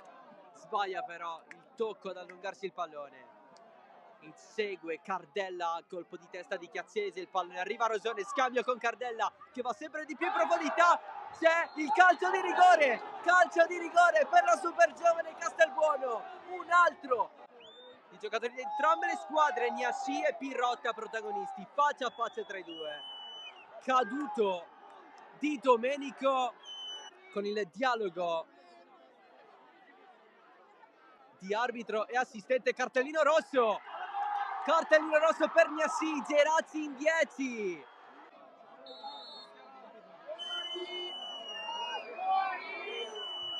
sbaglia però il tocco ad allungarsi il pallone. Insegue Cardella, colpo di testa di Chiazzese, il pallone arriva a Rosone, scambio con Cardella che va sempre di più in profondità, c'è il calcio di rigore per la Super Giovane Castelbuono, un altro. I giocatori di entrambe le squadre, Niasci e Pirrotta protagonisti, faccia a faccia tra i due. Caduto Di Domenico con il dialogo di arbitro e assistente. Cartellino rosso per Gnassi, Gerazzi in 10.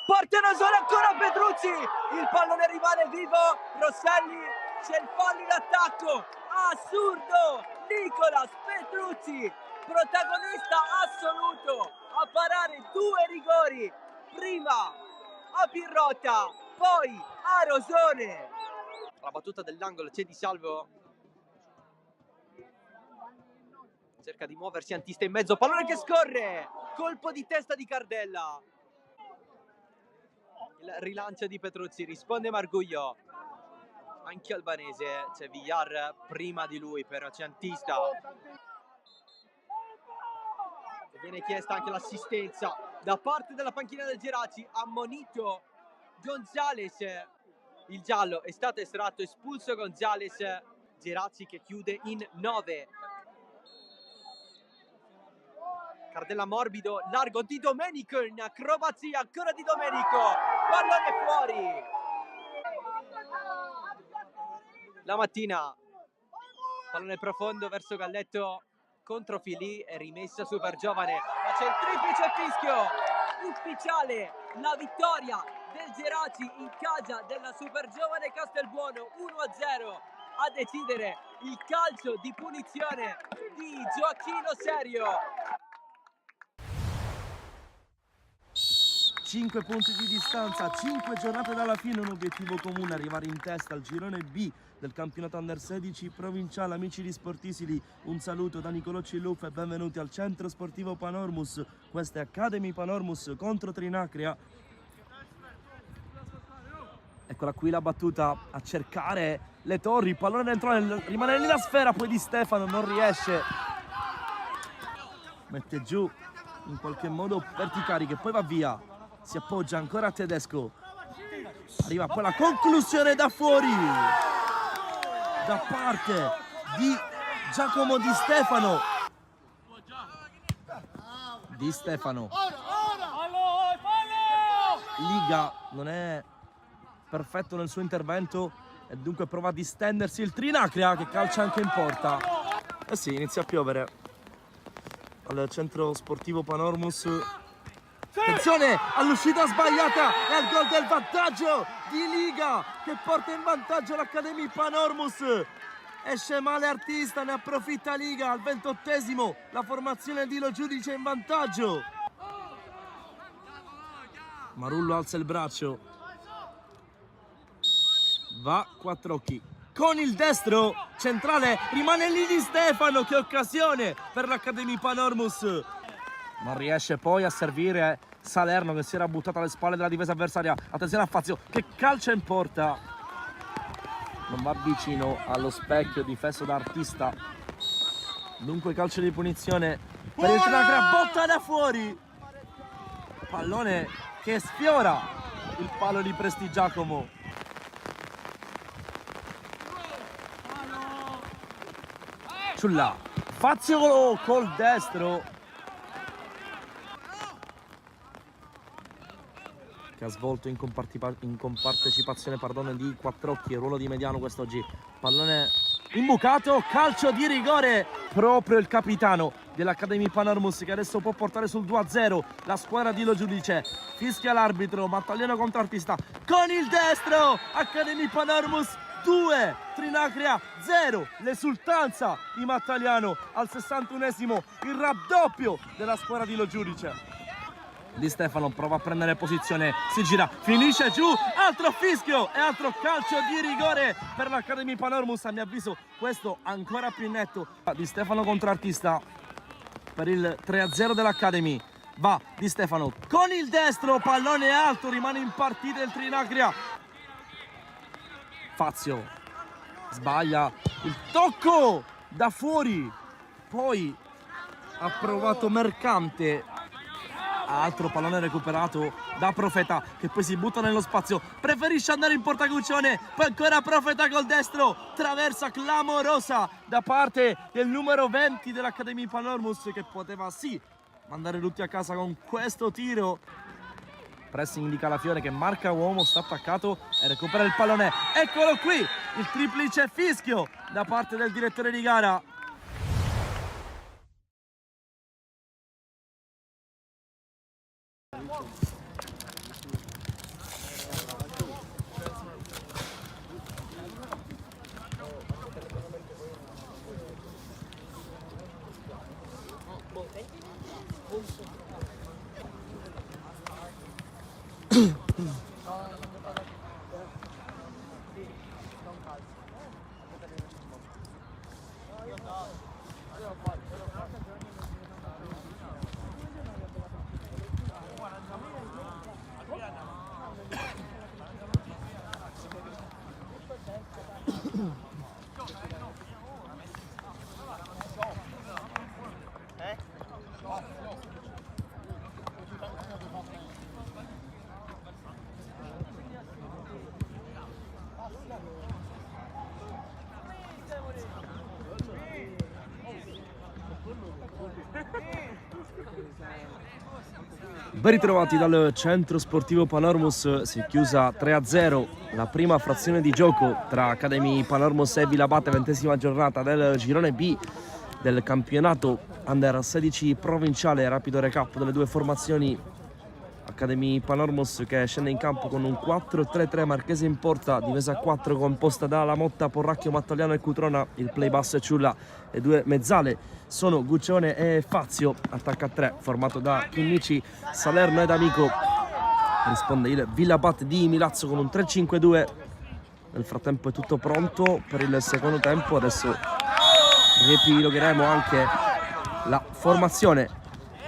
Porta Rosone, ancora Petrucci, il pallone rimane vivo, Rosselli, c'è il fallo in attacco, assurdo, Nicolas Petrucci, protagonista assoluto, a parare 2 rigori, prima a Pirrotta, poi a Rosone. La battuta dell'angolo, c'è Di Salvo, cerca di muoversi Antista in mezzo, pallone che scorre, colpo di testa di Cardella. Il rilancio di Petrucci, risponde Marguglio, anche Albanese, c'è Villar prima di lui per Ciantista. Viene chiesta anche l'assistenza da parte della panchina del Geraci, ammonito Gonzales, il giallo è stato estratto, espulso Gonzales, Geraci che chiude in 9. Cardella morbido, largo Di Domenico in acrobazia, ancora Di Domenico, pallone fuori. La Mattina, pallone profondo verso Galletto, contro Filì, è rimessa super giovane, ma c'è il triplice fischio, ufficiale, la vittoria del Geraci in casa della super giovane Castelbuono, 1-0, a decidere il calcio di punizione di Gioacchino Serio. 5 punti di distanza, 5 giornate dalla fine, un obiettivo comune, arrivare in testa al girone B del campionato Under 16 provinciale. Amici di Sportisili, un saluto da Nicolò Ciluff e benvenuti al centro sportivo Panormus. Questa è Academy Panormus contro Trinacria. Eccola qui la battuta a cercare le torri, il pallone dentro, rimane lì la sfera, poi Di Stefano non riesce, mette giù in qualche modo Verticari che poi va via. Si appoggia ancora a Tedesco, arriva poi la conclusione da fuori da parte di Giacomo Di Stefano. Di Stefano, Liga non è perfetto nel suo intervento e dunque prova a distendersi il Trinacria che calcia anche in porta. Eh sì, inizia a piovere al centro sportivo Panormus. Attenzione all'uscita sbagliata e al gol del vantaggio di Liga che porta in vantaggio l'Academy Panormus. Esce male Artista, ne approfitta Liga al 28esimo, la formazione di Lo Giudice in vantaggio. Marullo alza il braccio, va Quattrocchi con il destro centrale, rimane lì Di Stefano, che occasione per l'Academy Panormus. Non riesce poi a servire Salerno che si era buttato alle spalle della difesa avversaria. Attenzione a Fazio che calcia in porta, non va vicino allo specchio difeso da Artista. Dunque calcio di punizione per il Trinacria, botta da fuori, pallone che sfiora il palo di Prestigiacomo. Ciulla, Fazio col destro che ha svolto in compartecipazione di Quattrocchi, il ruolo di mediano quest'oggi. Pallone imbucato, calcio di rigore, proprio il capitano dell'Academy Panormus che adesso può portare sul 2-0 la squadra di Lo Giudice. Fischia l'arbitro, Mattagliano contro Artista con il destro, Academy Panormus 2, Trinacria 0, l'esultanza di Mattagliano al 61esimo, il raddoppio della squadra di Lo Giudice. Di Stefano prova a prendere posizione, si gira, finisce giù, altro fischio e altro calcio di rigore per l'Academy Panormus. A mio avviso questo ancora più netto. Di Stefano contro Artista per il 3-0 dell'Academy. Va Di Stefano con il destro, pallone alto, rimane in partita il Trinacria. Fazio sbaglia il tocco da fuori, poi ha provato Mercante, altro pallone recuperato da Profeta che poi si butta nello spazio, preferisce andare in porta Guccione, poi ancora Profeta col destro, traversa clamorosa da parte del numero 20 dell'Academy Panormus che poteva sì mandare tutti a casa con questo tiro. Pressing di Calafiore che marca uomo, sta attaccato e recupera il pallone. Eccolo qui, il triplice fischio da parte del direttore di gara. Ben ritrovati dal centro sportivo Panormus, si è chiusa 3-0 la prima frazione di gioco tra Academy Panormus e Villabate, 20ª giornata del girone B del campionato Under 16 provinciale. Rapido recap delle due formazioni. Academy Panormus che scende in campo con un 4-3-3 Marchese in porta, difesa a 4 composta da Lamotta, Porracchio, Mattagliano e Cutrona, il play basso e Ciulla, le due mezzale sono Guccione e Fazio, attacca a 3 formato da Chinnici, Salerno ed Amico. Risponde il Villabate di Milazzo con un 3-5-2. Nel frattempo è tutto pronto per il secondo tempo, adesso riepilogheremo anche la formazione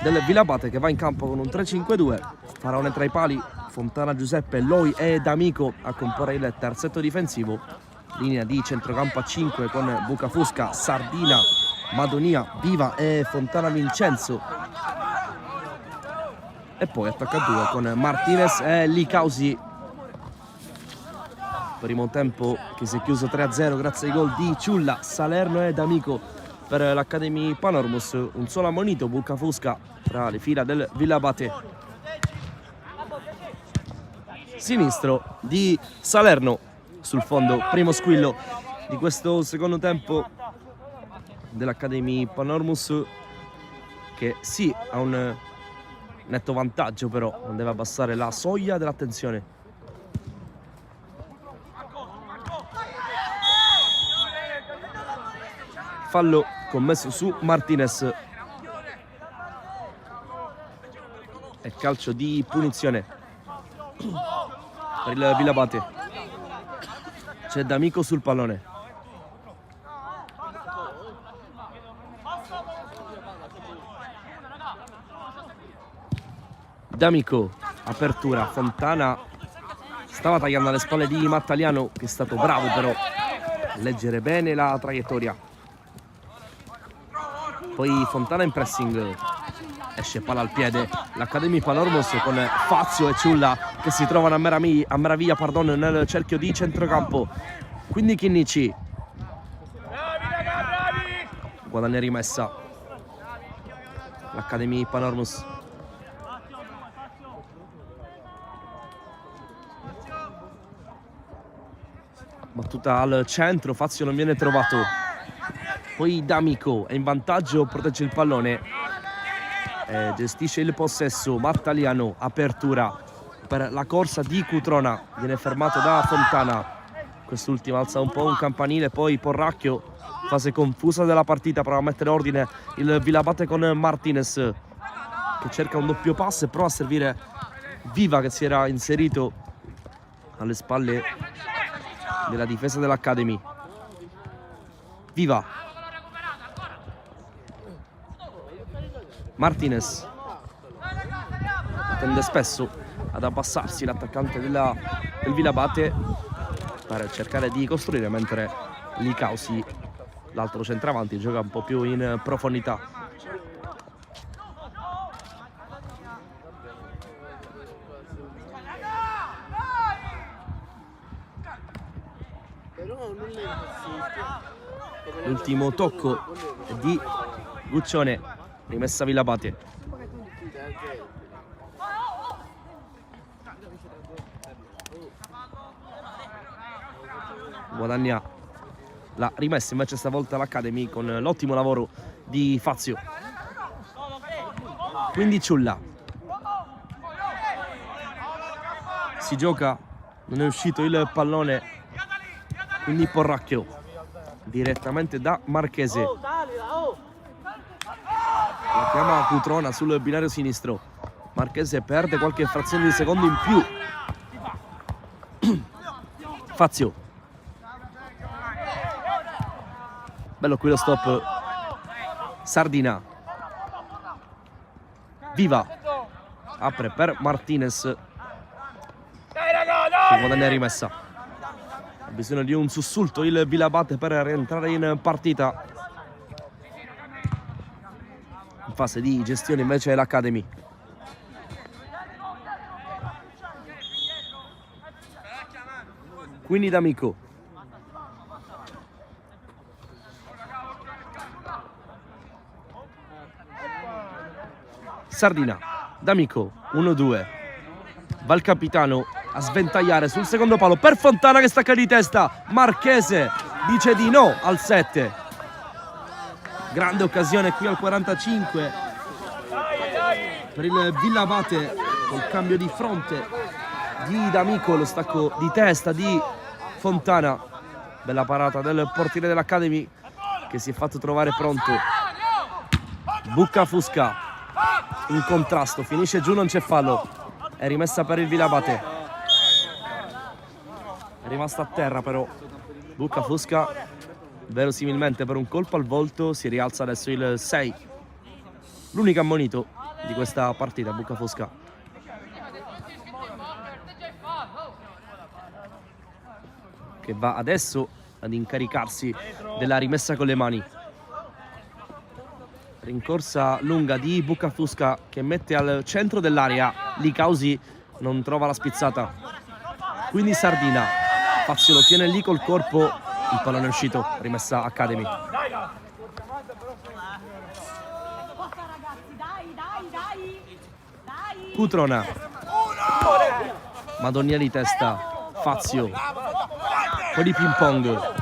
del Villabate che va in campo con un 3-5-2, Faraone tra i pali, Fontana, Giuseppe, Loi ed Amico a comporre il terzetto difensivo, linea di centrocampo a 5 con Bucafusca, Sardina, Madonia, Viva e Fontana Vincenzo, e poi attacca a 2 con Martinez e Licausi. Primo tempo che si è chiuso 3-0 grazie ai gol di Ciulla, Salerno ed Amico. Per l'Academy Panormus un solo ammonito, Bucafusca tra le fila del Villabate. Sinistro di Salerno sul fondo, primo squillo di questo secondo tempo dell'Academy Panormus, che sì ha un netto vantaggio, però non deve abbassare la soglia dell'attenzione. Fallo commesso su Martinez e calcio di punizione per il Villabate. C'è D'Amico sul pallone. D'Amico, apertura, Fontana stava tagliando alle spalle di Mattagliano, che è stato bravo però a leggere bene la traiettoria. Poi Fontana in pressing, esce palla al piede l'Academy Panormus con Fazio e Ciulla che si trovano a meraviglia nel cerchio di centrocampo. Quindi Chinnici guadagna rimessa l'Academy Panormus. Battuta al centro, Fazio non viene trovato. Poi D'Amico è in vantaggio, protegge il pallone, gestisce il possesso. Mattagliano, apertura per la corsa di Cutrona, viene fermato da Fontana. Quest'ultimo alza un po' un campanile, poi Porracchio, fase confusa della partita, prova a mettere ordine il Villabate con Martinez che cerca un doppio passo e prova a servire Viva, che si era inserito alle spalle della difesa dell'Academy. Viva, Martinez tende spesso ad abbassarsi l'attaccante del Villabate per cercare di costruire, mentre Licausi, l'altro centravanti, gioca un po' più in profondità. L'ultimo tocco di Guccione, rimessa Villabate. Guadagna la rimessa invece stavolta l'Academy con l'ottimo lavoro di Fazio. Quindi Ciulla si gioca, non è uscito il pallone, quindi Porracchio direttamente da Marchese, la chiama Cutrona sul binario sinistro. Marchese perde qualche frazione di secondo in più. Fazio, bello qui lo stop. Sardina, Viva apre per Martinez che guadagna rimessa. Ha bisogno di un sussulto il Villabate per rientrare in partita. In fase di gestione invece l'Academy. Quindi D'Amico, Sardina, D'Amico, 1-2. Va il capitano a sventagliare sul secondo palo per Fontana che stacca di testa. Marchese dice di no al 7. Grande occasione qui al 45 per il Villabate col cambio di fronte di D'Amico, lo stacco di testa di Fontana. Bella parata del portiere dell'Academy che si è fatto trovare pronto. Buccafusca in contrasto, finisce giù, non c'è fallo, è rimessa per il Villabate, è rimasta a terra però Buccafusca, verosimilmente per un colpo al volto si rialza adesso il 6, l'unico ammonito di questa partita Buccafusca. Che va adesso ad incaricarsi della rimessa con le mani. Rincorsa lunga di Buccafusca che mette al centro dell'area. Licausi non trova la spizzata. Quindi Sardina. Fazio lo tiene lì col corpo. Il pallone è uscito. Rimessa Academy. Cutrona. Madonnia di testa. Fazio. Poi di ping pong.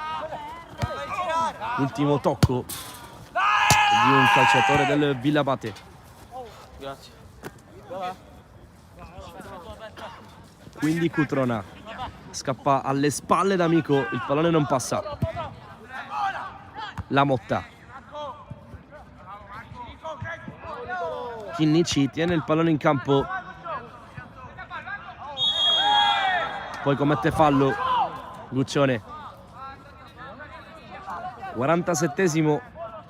Ultimo tocco di un calciatore del Villabate. Grazie. Quindi Cutrona scappa alle spalle D'Amico, il pallone non passa. La Motta. Chinnici tiene il pallone in campo. Poi commette fallo Guccione. 47esimo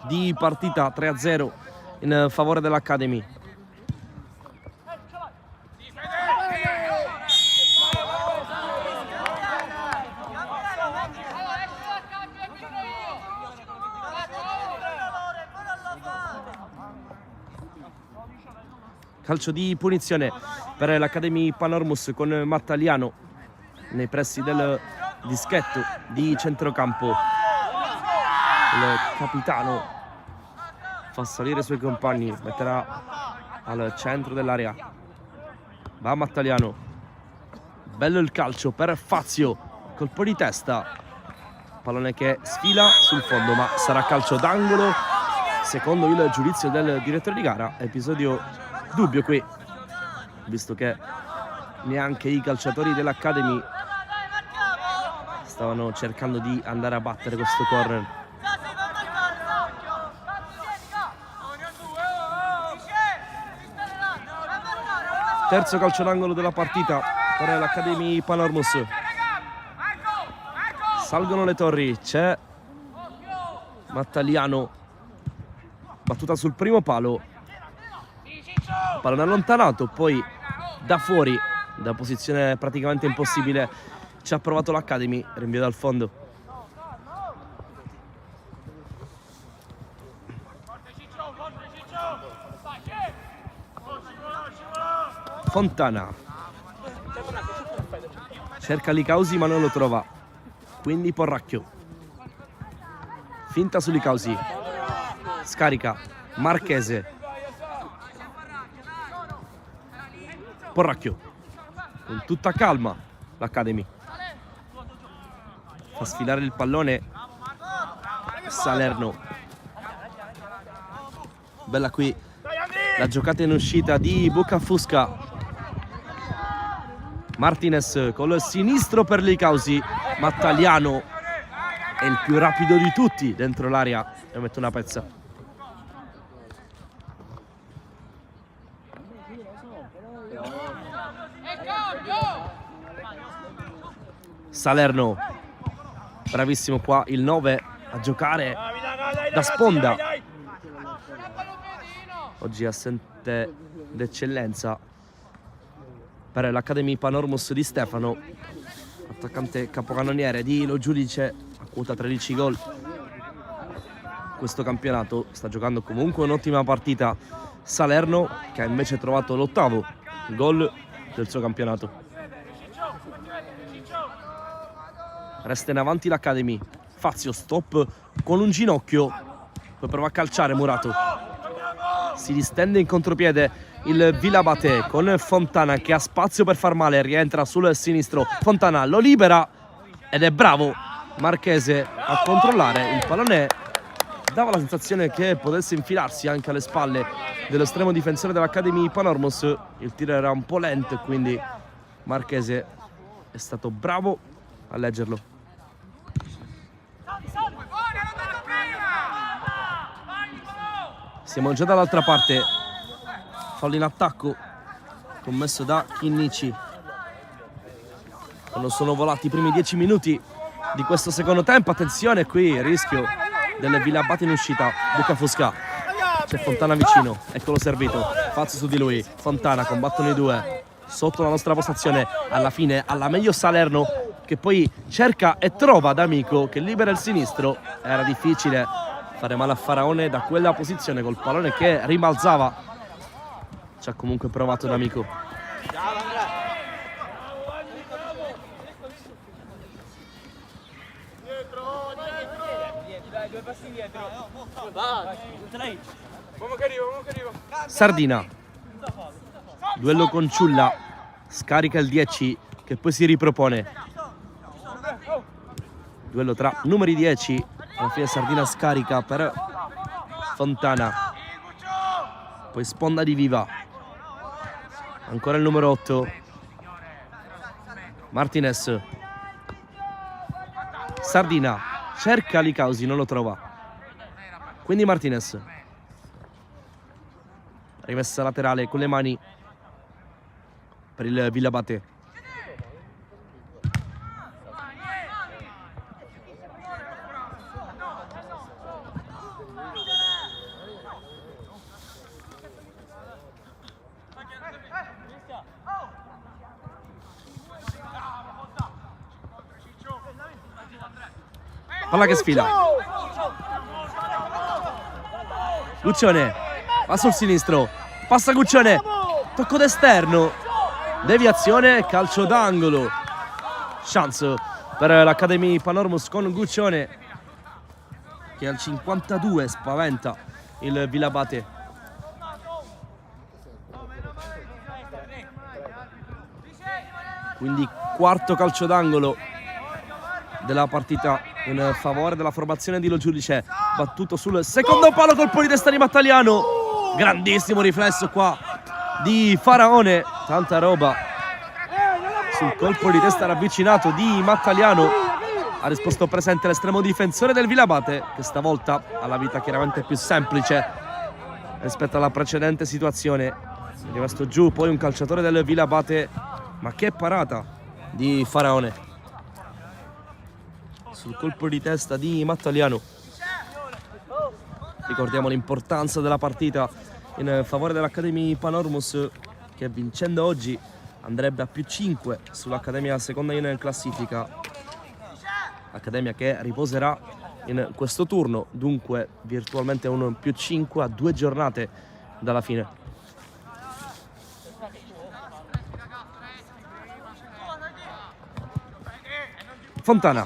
di partita, 3-0 in favore dell'Academy. Calcio di punizione per l'Academy Panormus con Mattaliano nei pressi del dischetto di centrocampo. Il capitano fa salire i suoi compagni, metterà al centro dell'area. Va Mattaliano. Bello il calcio per Fazio, colpo di testa, pallone che sfila sul fondo ma sarà calcio d'angolo secondo il giudizio del direttore di gara. Episodio dubbio qui, visto che neanche i calciatori dell'Academy stavano cercando di andare a battere questo corner. Terzo calcio d'angolo della partita per l'Academy Panormus. Salgono le torri, c'è Mattaliano, battuta sul primo palo, pallone allontanato, poi da fuori, da posizione praticamente impossibile, ci ha provato l'Academy, rinvio dal fondo. Fontana cerca Licausi ma non lo trova, quindi Porracchio, finta su Licausi, scarica Marchese, Porracchio con tutta calma l'Academy. Fa sfilare il pallone Salerno. Bella qui la giocata in uscita di Bucafusca. Martinez col sinistro per Licausi. Mattaliano è il più rapido di tutti dentro l'area e mette una pezza. Salerno, bravissimo qua il 9 a giocare da sponda. Oggi assente d'eccellenza per l'Academy Panormus di Stefano, attaccante capocannoniere di Lo Giudice, a quota 13 gol. Questo campionato sta giocando comunque un'ottima partita Salerno, che ha invece trovato l'8º gol del suo campionato. Resta in avanti l'Academy. Fazio, stop con un ginocchio, poi prova a calciare Murato. Si distende in contropiede il Vilabate con Fontana che ha spazio per far male, rientra sul sinistro. Fontana lo libera ed è bravo Marchese a controllare. Il pallone dava la sensazione che potesse infilarsi anche alle spalle dell'estremo difensore dell'Academy Panormus. Il tiro era un po' lento e quindi Marchese è stato bravo a leggerlo. Siamo già dall'altra parte. Fallo in attacco commesso da Chinnici. Quando sono volati i primi 10 minuti di questo secondo tempo. Attenzione qui, rischio delle Vilabate in uscita. Bucafusca, c'è Fontana vicino, eccolo servito. Fazio su di lui, Fontana, combattono i due sotto la nostra postazione. Alla fine alla meglio Salerno, che poi cerca e trova D'Amico che libera il sinistro. Era difficile fare male a Faraone da quella posizione col pallone che rimbalzava. Ci ha comunque provato D'Amico. Sardina, duello con Ciulla, scarica il 10 che poi si ripropone. Duello tra numeri 10. Alla fine Sardina scarica per Fontana, poi sponda di Viva, ancora il numero 8 Martinez. Sardina cerca Licausi, non lo trova, quindi Martinez. Rimessa laterale con le mani per il Vilabate. Palla che sfila. Guccione va sul sinistro, passa Guccione, tocco d'esterno, deviazione, calcio d'angolo. Chance per l'Academy Panormus con Guccione che al 52 spaventa il Vilabate. Quindi quarto calcio d'angolo della partita in favore della formazione di Lo Giudice. Battuto sul secondo palo, colpo di testa di Mattaliano. Grandissimo riflesso qua di Faraone, tanta roba sul colpo di testa ravvicinato di Mattaliano. Ha risposto presente l'estremo difensore del Vilabate, che stavolta ha la vita chiaramente più semplice rispetto alla precedente situazione. È rimasto giù poi un calciatore del Vilabate, ma che parata di Faraone sul colpo di testa di Mattaliano. Ricordiamo l'importanza della partita in favore dell'Academy Panormus, che vincendo oggi andrebbe a +5 sull'Accademia seconda in classifica. Accademia che riposerà in questo turno, dunque virtualmente un +5 a 2 giornate dalla fine. Fontana,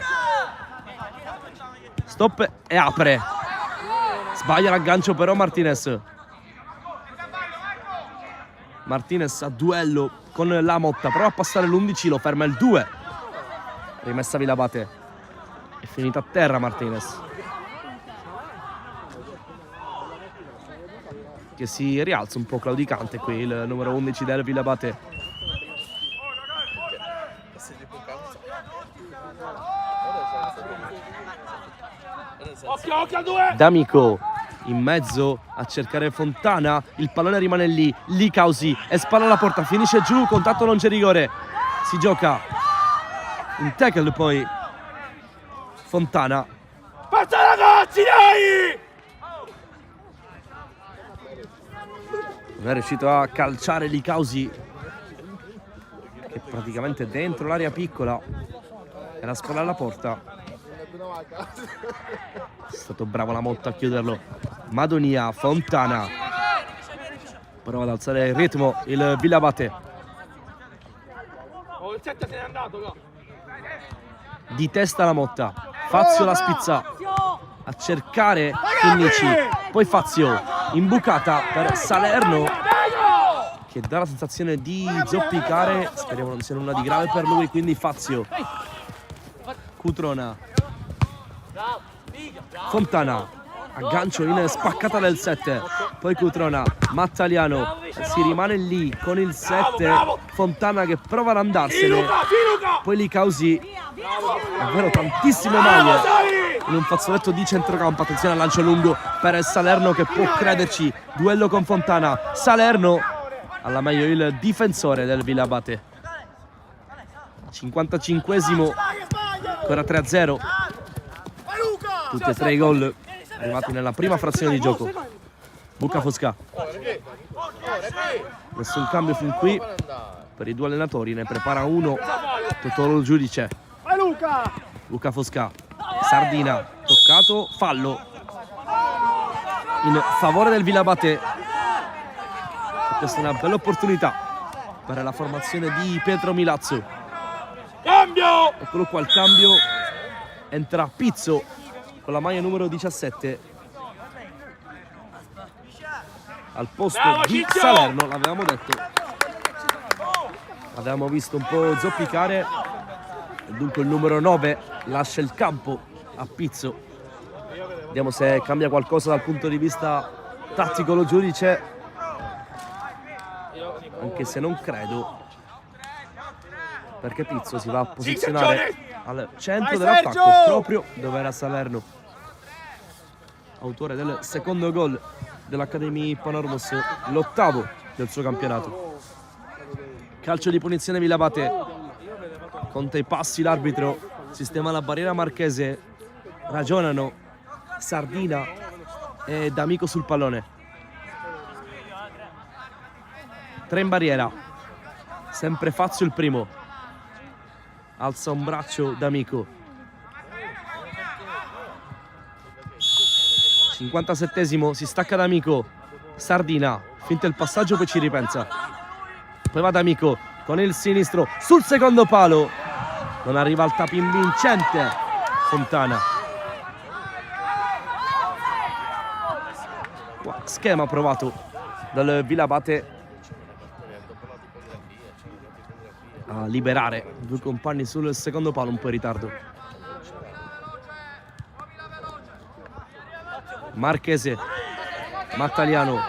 stop e apre, sbaglia l'aggancio però Martinez. Martinez a duello con la Motta, prova a passare l'11, lo ferma il 2 rimessa Vilabate, è finita a terra Martinez, che si rialza un po' claudicante qui il numero 11 del Vilabate. D'Amico in mezzo a cercare Fontana, il pallone rimane lì, Licausi e spalla alla porta, finisce giù, contatto, non c'è rigore, si gioca un tackle poi Fontana. Forza ragazzi, dai! Non è riuscito a calciare Licausi, che praticamente dentro l'area piccola e la spalla alla porta. È stato bravo la Motta a chiuderlo. Madonia, Fontana prova ad alzare il ritmo il Vilabate. Oh, il 7 se n'è andato, no? Di testa la Motta, Fazio la spizza a cercare Chinnici, poi Fazio in bucata per Salerno, che dà la sensazione di zoppicare, speriamo non sia nulla di grave per lui, quindi Fazio, Cutrona, Fontana, aggancio in spaccata del 7, poi Cutrona, Mattaliano, si rimane lì con il 7, Fontana che prova ad andarsene, poi Licausi, davvero tantissime maglie in un fazzoletto di centrocampo. Attenzione al lancio lungo per Salerno che può crederci, duello con Fontana, Salerno alla meglio il difensore del Vilabate. 55esimo, ancora 3-0, tutti e tre i gol arrivati nella prima frazione di gioco. Bucca Fosca, nessun cambio fin qui per i due allenatori, ne prepara uno Totoro il giudice. Bucca Fosca, Sardina, toccato, fallo in favore del Vilabate. Questa è una bella opportunità per la formazione di Pietro Milazzo. Cambio! Eccolo qua il cambio, entra Pizzo con la maglia numero 17 al posto di Salerno, l'avevamo detto, avevamo visto un po' zoppicare, e dunque il numero 9 lascia il campo a Pizzo. Vediamo se cambia qualcosa dal punto di vista tattico lo giudice, anche se non credo, perché Pizzo si va a posizionare al centro dell'attacco, proprio dove era Salerno, autore del secondo gol dell'Academy Panormos, l'8º del suo campionato. Calcio di punizione Vilabate, conta i passi l'arbitro, sistema la barriera marchese, ragionano Sardina e D'Amico sul pallone. 3 in barriera, sempre Fazio il primo, alza un braccio D'Amico. 57esimo, si stacca D'Amico, Sardina, finta il passaggio, poi ci ripensa, poi va D'Amico con il sinistro sul secondo palo, non arriva al tap-in vincente Fontana. Qua, schema provato dal Vilabate a liberare due compagni sul secondo palo, un po' in ritardo. Marchese, Mattaliano,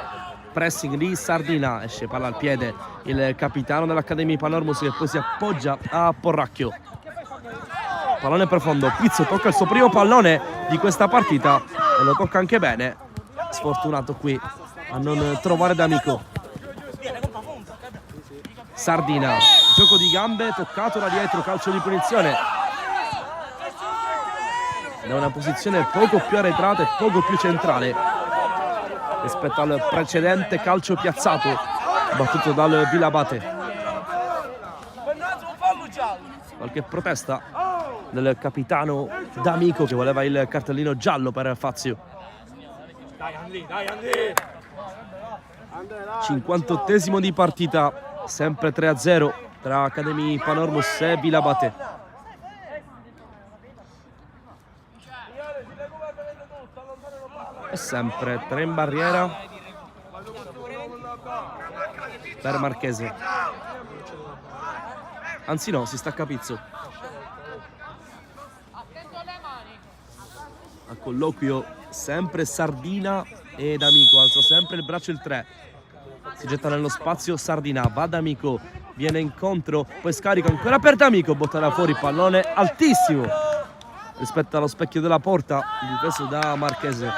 pressing di Sardina, esce palla al piede il capitano dell'Academy Panormos che poi si appoggia a Porracchio. Pallone profondo, Pizzo tocca il suo primo pallone di questa partita e lo tocca anche bene, sfortunato qui a non trovare D'Amico. Sardina, gioco di gambe, toccato da dietro, calcio di punizione da una posizione poco più arretrata e poco più centrale rispetto al precedente calcio piazzato battuto dal Vilabate. Qualche protesta del capitano D'Amico che voleva il cartellino giallo per Fazio. Dai Andri! 58esimo di partita, sempre 3-0 tra Academy Panormos e Vilabate. E sempre 3 in barriera per Marchese. Anzi no, si stacca Pizzo. a colloquio sempre Sardina e D'Amico, alza sempre il braccio il 3, si getta nello spazio Sardina, va D'Amico, viene incontro, poi scarica ancora per D'Amico, butterà fuori pallone altissimo rispetto allo specchio della porta, difeso da Marchese.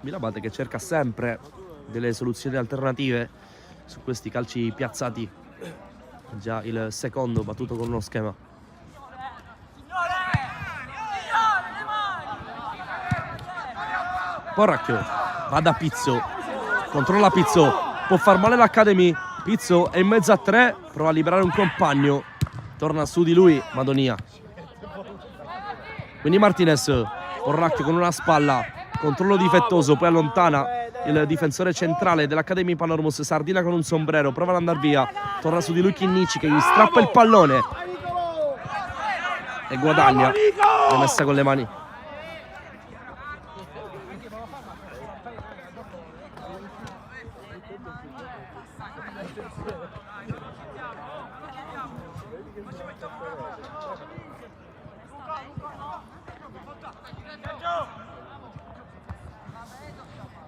Vilabate che cerca sempre delle soluzioni alternative su questi calci piazzati, già il secondo battuto con uno schema. Porracchio va da Pizzo, controlla Pizzo, può far male l'Academy, Pizzo è in mezzo a 3, prova a liberare un compagno, torna su di lui Madonia, quindi Martinez, Porracchio con una spalla, controllo difettoso, poi allontana il difensore centrale dell'Academy Panormus, Sardina con un sombrero, prova ad andare via, torna su di lui Chinnici che gli strappa il pallone e guadagna, l'ha messa con le mani.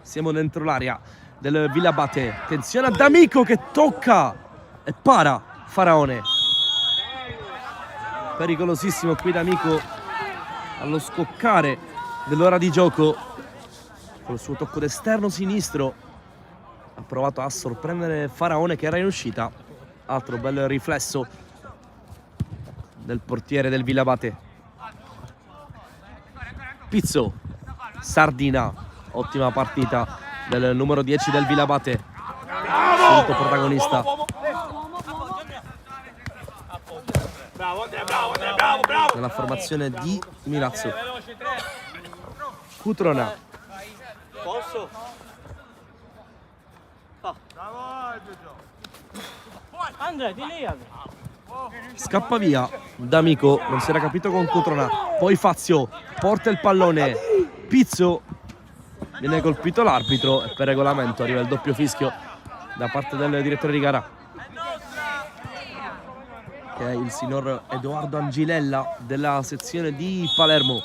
Siamo dentro l'area del Vilabate. Attenzione a D'Amico che tocca e para Faraone. Pericolosissimo qui D'Amico allo scoccare dell'ora di gioco. Con il suo tocco d'esterno sinistro ha provato a sorprendere Faraone che era in uscita. Altro bel riflesso del portiere del Vilabate. Pizzo, Sardina. Ottima partita del numero 10 del Vilabate, subito protagonista. Nella formazione di Milazzo. Cutrona. Posso? Andrea, di lì. Scappa via D'Amico, non si era capito con Cutrona. Poi Fazio porta il pallone. Pizzo. Viene colpito l'arbitro e per regolamento arriva il doppio fischio da parte del direttore di gara, che è il signor Edoardo Angilella della sezione di Palermo.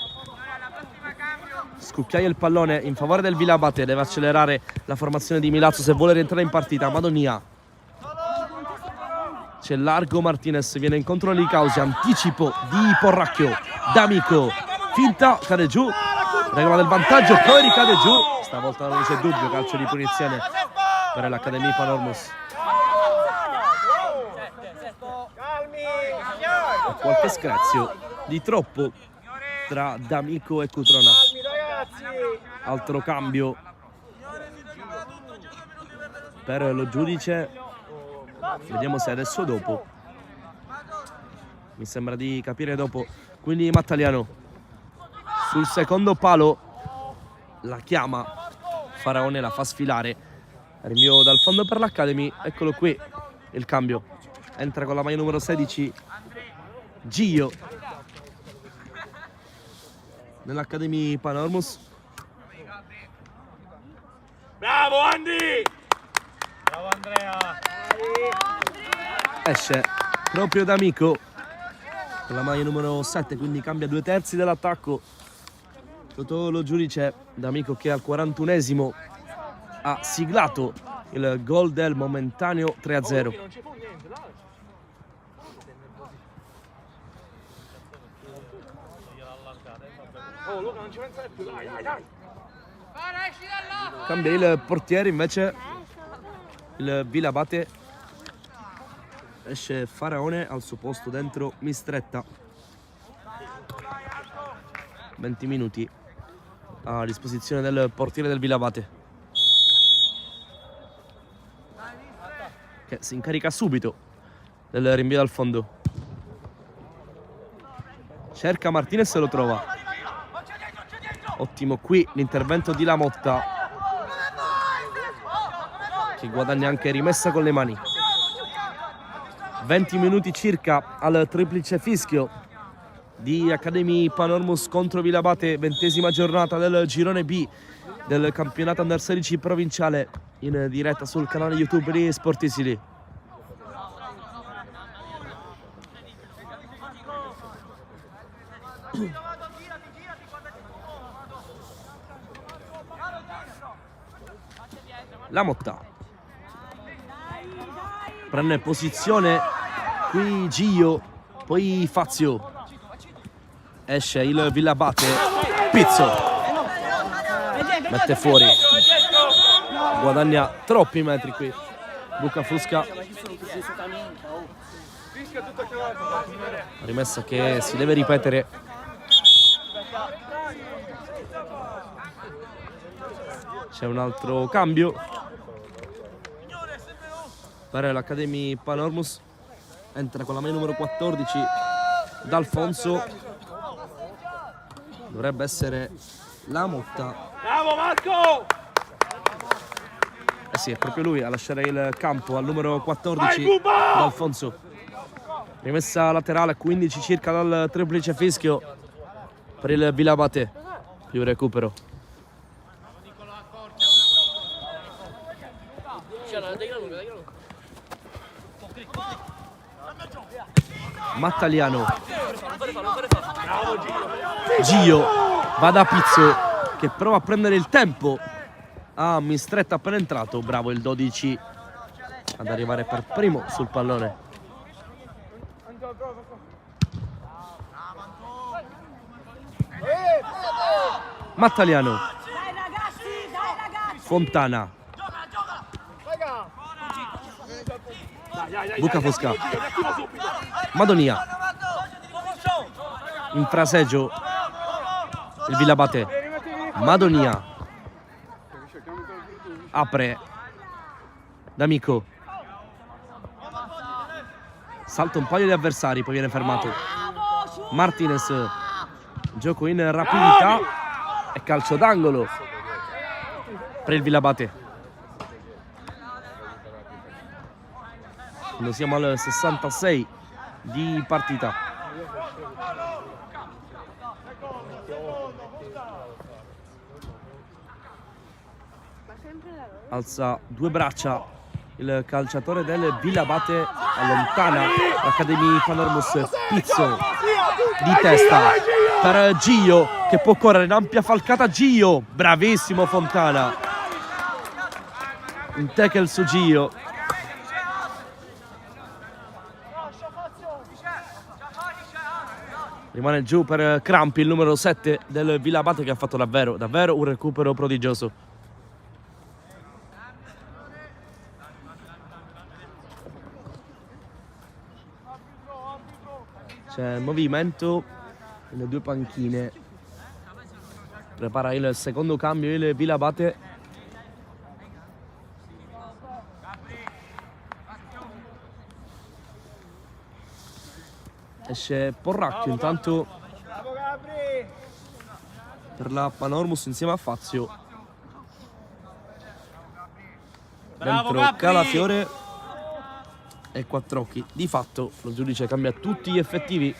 Scucchiaia il pallone in favore del Vilabate, deve accelerare la formazione di Milazzo se vuole rientrare in partita. Madonia, c'è largo Martinez, viene incontro di Causi, anticipo di Porracchio, D'Amico, finta, cade giù, regola del vantaggio, poi ricade giù, stavolta non c'è dubbio, calcio di punizione per l'Academy Panormus. Qualche scrazio di troppo tra D'Amico e Cutrona. Altro cambio per lo giudice, vediamo se adesso o dopo, mi sembra di capire dopo. Quindi Mattaliano sul secondo palo la chiama, Faraone la fa sfilare, rinvio dal fondo per l'Academy, eccolo qui il cambio, entra con la maglia numero 16 Gio nell'Academy Panormus. Bravo Andy! Bravo Andrea! Esce proprio D'Amico con la maglia numero 7, quindi cambia 2/3 dell'attacco. Sotto lo giudice D'Amico che al 41esimo ha siglato il gol del momentaneo 3-0. Oh Luca, non ci pensare più, dai, dai, dai! Cambia il portiere invece, il Vilabate, esce Faraone, al suo posto dentro Mistretta. 20 minuti a disposizione del portiere del Vilabate, che si incarica subito del rinvio dal fondo. Cerca Martinez e lo trova. Ottimo qui l'intervento di Lamotta, che guadagna anche rimessa con le mani. 20 minuti circa al triplice fischio di Academy Panormus contro Vilabate, 20ª giornata del girone B del campionato Under 16 provinciale, in diretta sul canale YouTube di Sport Isili. La Motta prende posizione qui Gio, poi Fazio, esce il Villabate, Pizzo mette fuori, guadagna troppi metri qui Bucafusca. Rimessa che si deve ripetere. C'è un altro cambio per l'Academy Panormus. Entra con la maglia numero 14 D'Alfonso. Dovrebbe essere La Motta. Bravo Marco! Eh sì, è proprio lui a lasciare il campo al numero 14 D'Alfonso. Rimessa laterale a 15 circa dal triplice fischio per il Villabate. Più recupero. Mattaliano. Gio va da Pizzo che prova a prendere il tempo. Ah, Mistretta appena entrato. Bravo il 12 ad arrivare per primo sul pallone. Mattaliano. Fontana. Bucafosca. Madonia. In fraseggio il Villabate. Madonia. Apre D'Amico. Salta un paio di avversari, poi viene fermato. Martinez. Gioco in rapidità e calcio d'angolo per il Villabate. Noi siamo al 66 di partita. Alza due braccia il calciatore del Villabate, allontana l'Academy Panormus. Pizzo di testa per Gio che può correre in ampia falcata. Gio, bravissimo Fontana, un tackle su Gio. Rimane giù per Crampi, il numero 7 del Villabate, che ha fatto davvero un recupero prodigioso. C'è movimento nelle due panchine. Prepara il secondo cambio il Villabate. Esce Porracchio intanto per la Panormus insieme a Fazio. Dentro Calafiore e Quattrocchi. Di fatto lo giudice cambia tutti gli effettivi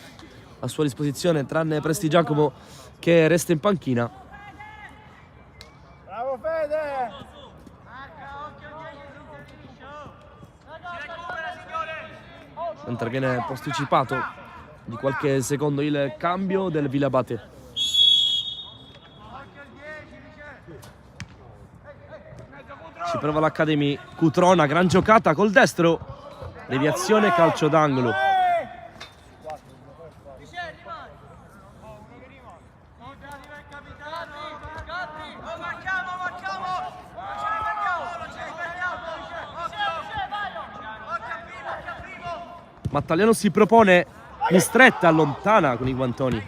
a sua disposizione, tranne Prestigiacomo che resta in panchina. Bravo Fede! Mentre viene posticipato di qualche secondo il cambio del Villabate. Ci prova l'Academy. Cutrona, gran giocata col destro. Deviazione, calcio d'angolo. Mattaliano si propone, Mistretta allontana con i guantoni.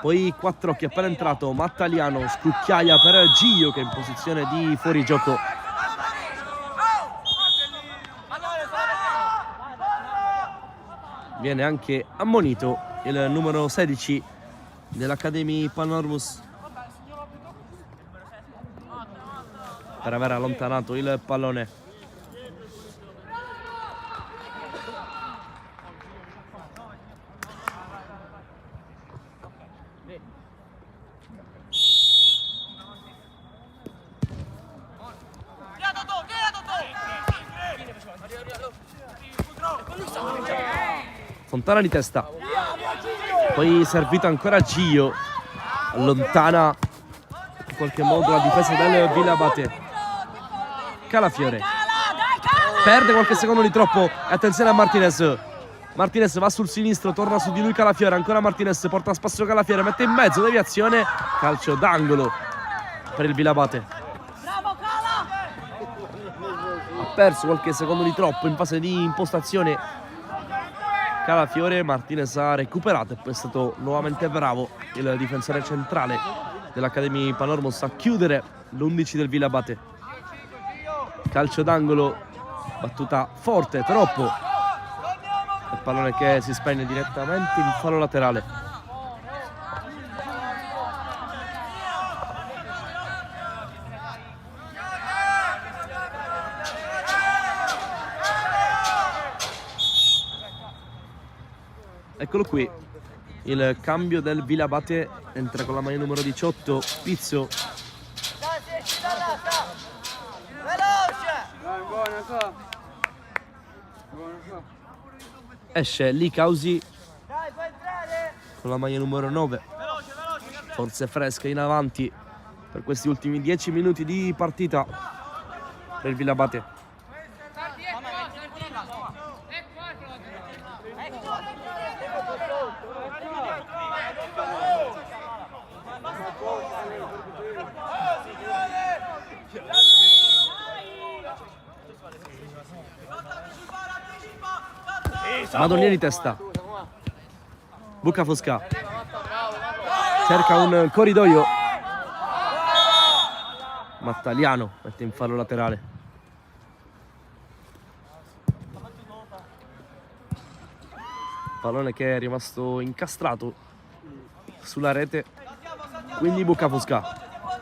Poi Quattrocchi appena entrato, Mattaliano scucchiaia per Gio che è in posizione di fuorigioco. Viene anche ammonito il numero 16 dell'Academy Panormus per aver allontanato il pallone. Fontana di testa. Poi servito ancora Gio, allontana in qualche modo la difesa del Villabate. Calafiore perde qualche secondo di troppo, attenzione a Martinez. Martinez va sul sinistro, torna su di lui Calafiore, ancora Martinez, porta a spasso Calafiore, mette in mezzo, deviazione, calcio d'angolo per il Villabate. Ha perso qualche secondo di troppo in fase di impostazione Calafiore. Martinez ha recuperato e poi è stato nuovamente bravo il difensore centrale dell'Academy Panormos a chiudere l'11 del Villabate. Calcio d'angolo, battuta forte, troppo. Il pallone che si spegne direttamente in fallo laterale. Eccolo qui, il cambio del Villabate, entra con la maglia numero 18 Pizzo. Esce Licausi con la maglia numero 9, forze fresche in avanti per questi ultimi 10 minuti di partita per il Villabate. Madonieri testa, Bucca Fosca cerca un corridoio, Mattaliano mette in fallo laterale. Pallone che è rimasto incastrato sulla rete, quindi Bucca Fosca,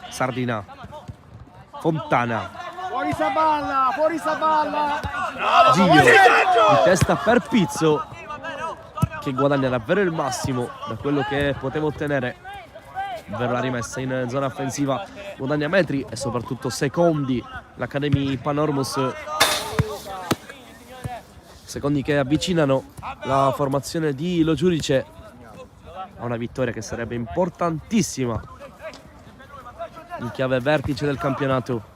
Sardina, Fontana, Fuori Saballa, fuori Saballa. Gio di testa per Pizzo, che guadagna davvero il massimo da quello che poteva ottenere, ovvero la rimessa in zona offensiva. Guadagna metri e soprattutto secondi l'Academy Panormos, secondi che avvicinano la formazione di Lo Giudice a una vittoria che sarebbe importantissima in chiave vertice del campionato,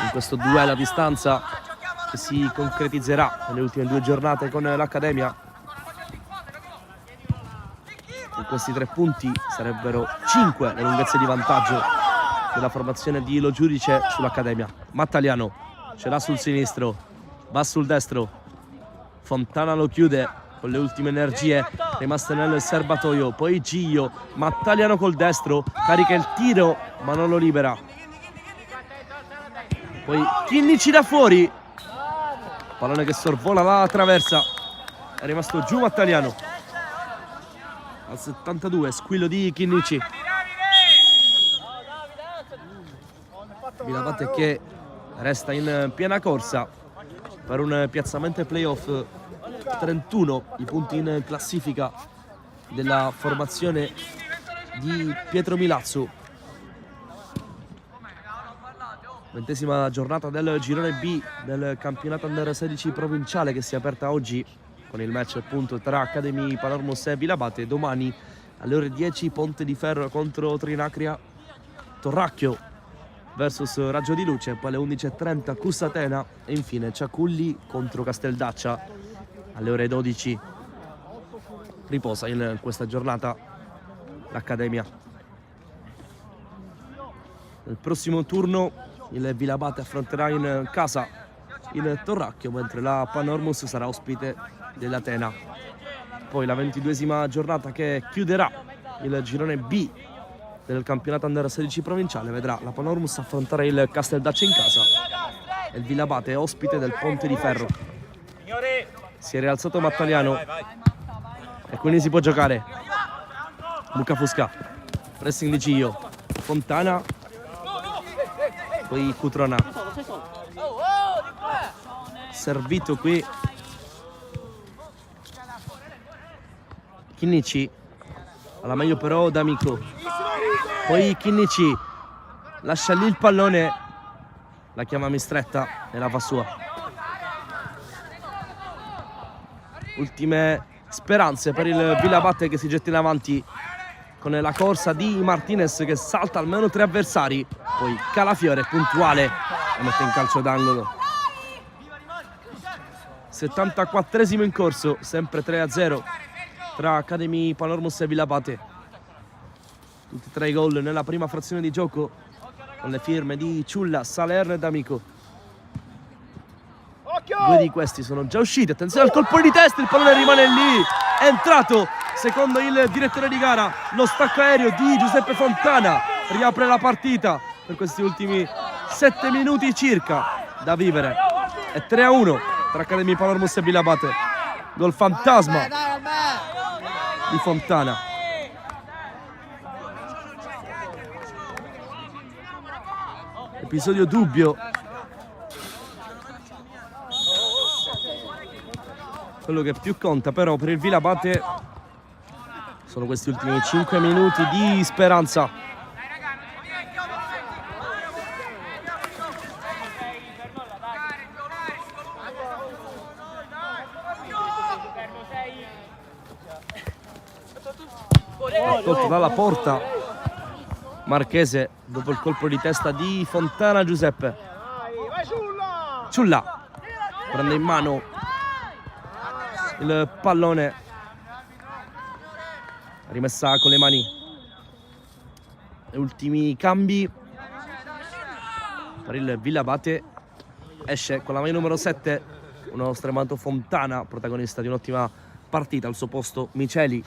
in questo duello a distanza che si concretizzerà nelle ultime 2 giornate con l'Accademia. Con questi 3 punti sarebbero 5 le lunghezze di vantaggio della formazione di Lo Giudice sull'Accademia. Mattaliano ce l'ha sul sinistro, va sul destro, Fontana lo chiude con le ultime energie rimaste nel serbatoio, poi Gio, Mattaliano col destro, carica il tiro ma non lo libera, poi Chinnici da fuori, pallone che sorvola la traversa, è rimasto giù Mattaliano. Al 72, squillo di Chinnici. Villabate che resta in piena corsa per un piazzamento ai playoff. 31 i punti in classifica della formazione di Pietro Milazzo. 20ª giornata del girone B del campionato Under 16 provinciale che si è aperta oggi con il match appunto tra Academy Panormos e Villabate. Domani alle ore 10 Ponte di Ferro contro Trinacria Torracchio versus Raggio di Luce, poi alle 11:30 Cussatena e infine Ciaculli contro Casteldaccia alle ore 12. Riposa in questa giornata l'Accademia. Nel prossimo turno il Villabate affronterà in casa il Torracchio, mentre la Panormos sarà ospite dell'Atena. Poi la 22ª giornata che chiuderà il girone B del campionato Under 16 provinciale vedrà la Panormos affrontare il Casteldaccia in casa e il Villabate ospite del Ponte di Ferro. Si è rialzato Mattaliano e quindi si può giocare. Bucca Fusca, pressing di Gio, Fontana, poi Cutrona, servito qui Chinnici, alla meglio però D'Amico, poi Chinnici lascia lì il pallone, la chiama Mistretta e la fa sua. Ultime speranze per il Villabate che si getta in avanti con la corsa di Martinez che salta almeno 3 avversari, poi Calafiore puntuale e mette in calcio d'angolo. 74esimo in corso, sempre 3-0 tra Academy Panormos e Villabate. Tutti e 3 i gol nella prima frazione di gioco con le firme di Ciulla, Salerno e D'Amico. 2 di questi sono già usciti. Attenzione al colpo di testa, il pallone rimane lì. È entrato, secondo il direttore di gara, lo stacco aereo di Giuseppe Fontana. Riapre la partita per questi ultimi 7 minuti circa da vivere. È 3-1 tra Academy Panormos e Villabate. Gol fantasma di Fontana. Episodio dubbio. Quello che più conta però per il Villabate sono questi ultimi 5 minuti di speranza. Colpo dalla porta Marchese dopo il colpo di testa di Fontana. Giuseppe Ciulla prende in mano il pallone, rimessa con le mani. Ultimi cambi per il Villabate. Esce con la maglia numero 7 uno stremato Fontana, protagonista di un'ottima partita. Al suo posto Miceli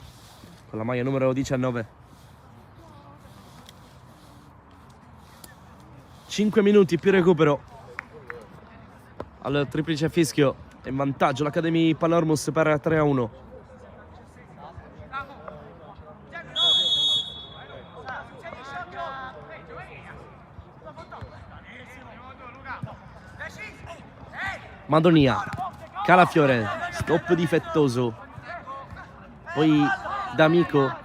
con la maglia numero 19. 5 minuti più recupero. Al triplice fischio in vantaggio l'Academy Panormos per 3-1. Madonia, Calafiore, stop difettoso. Poi D'Amico,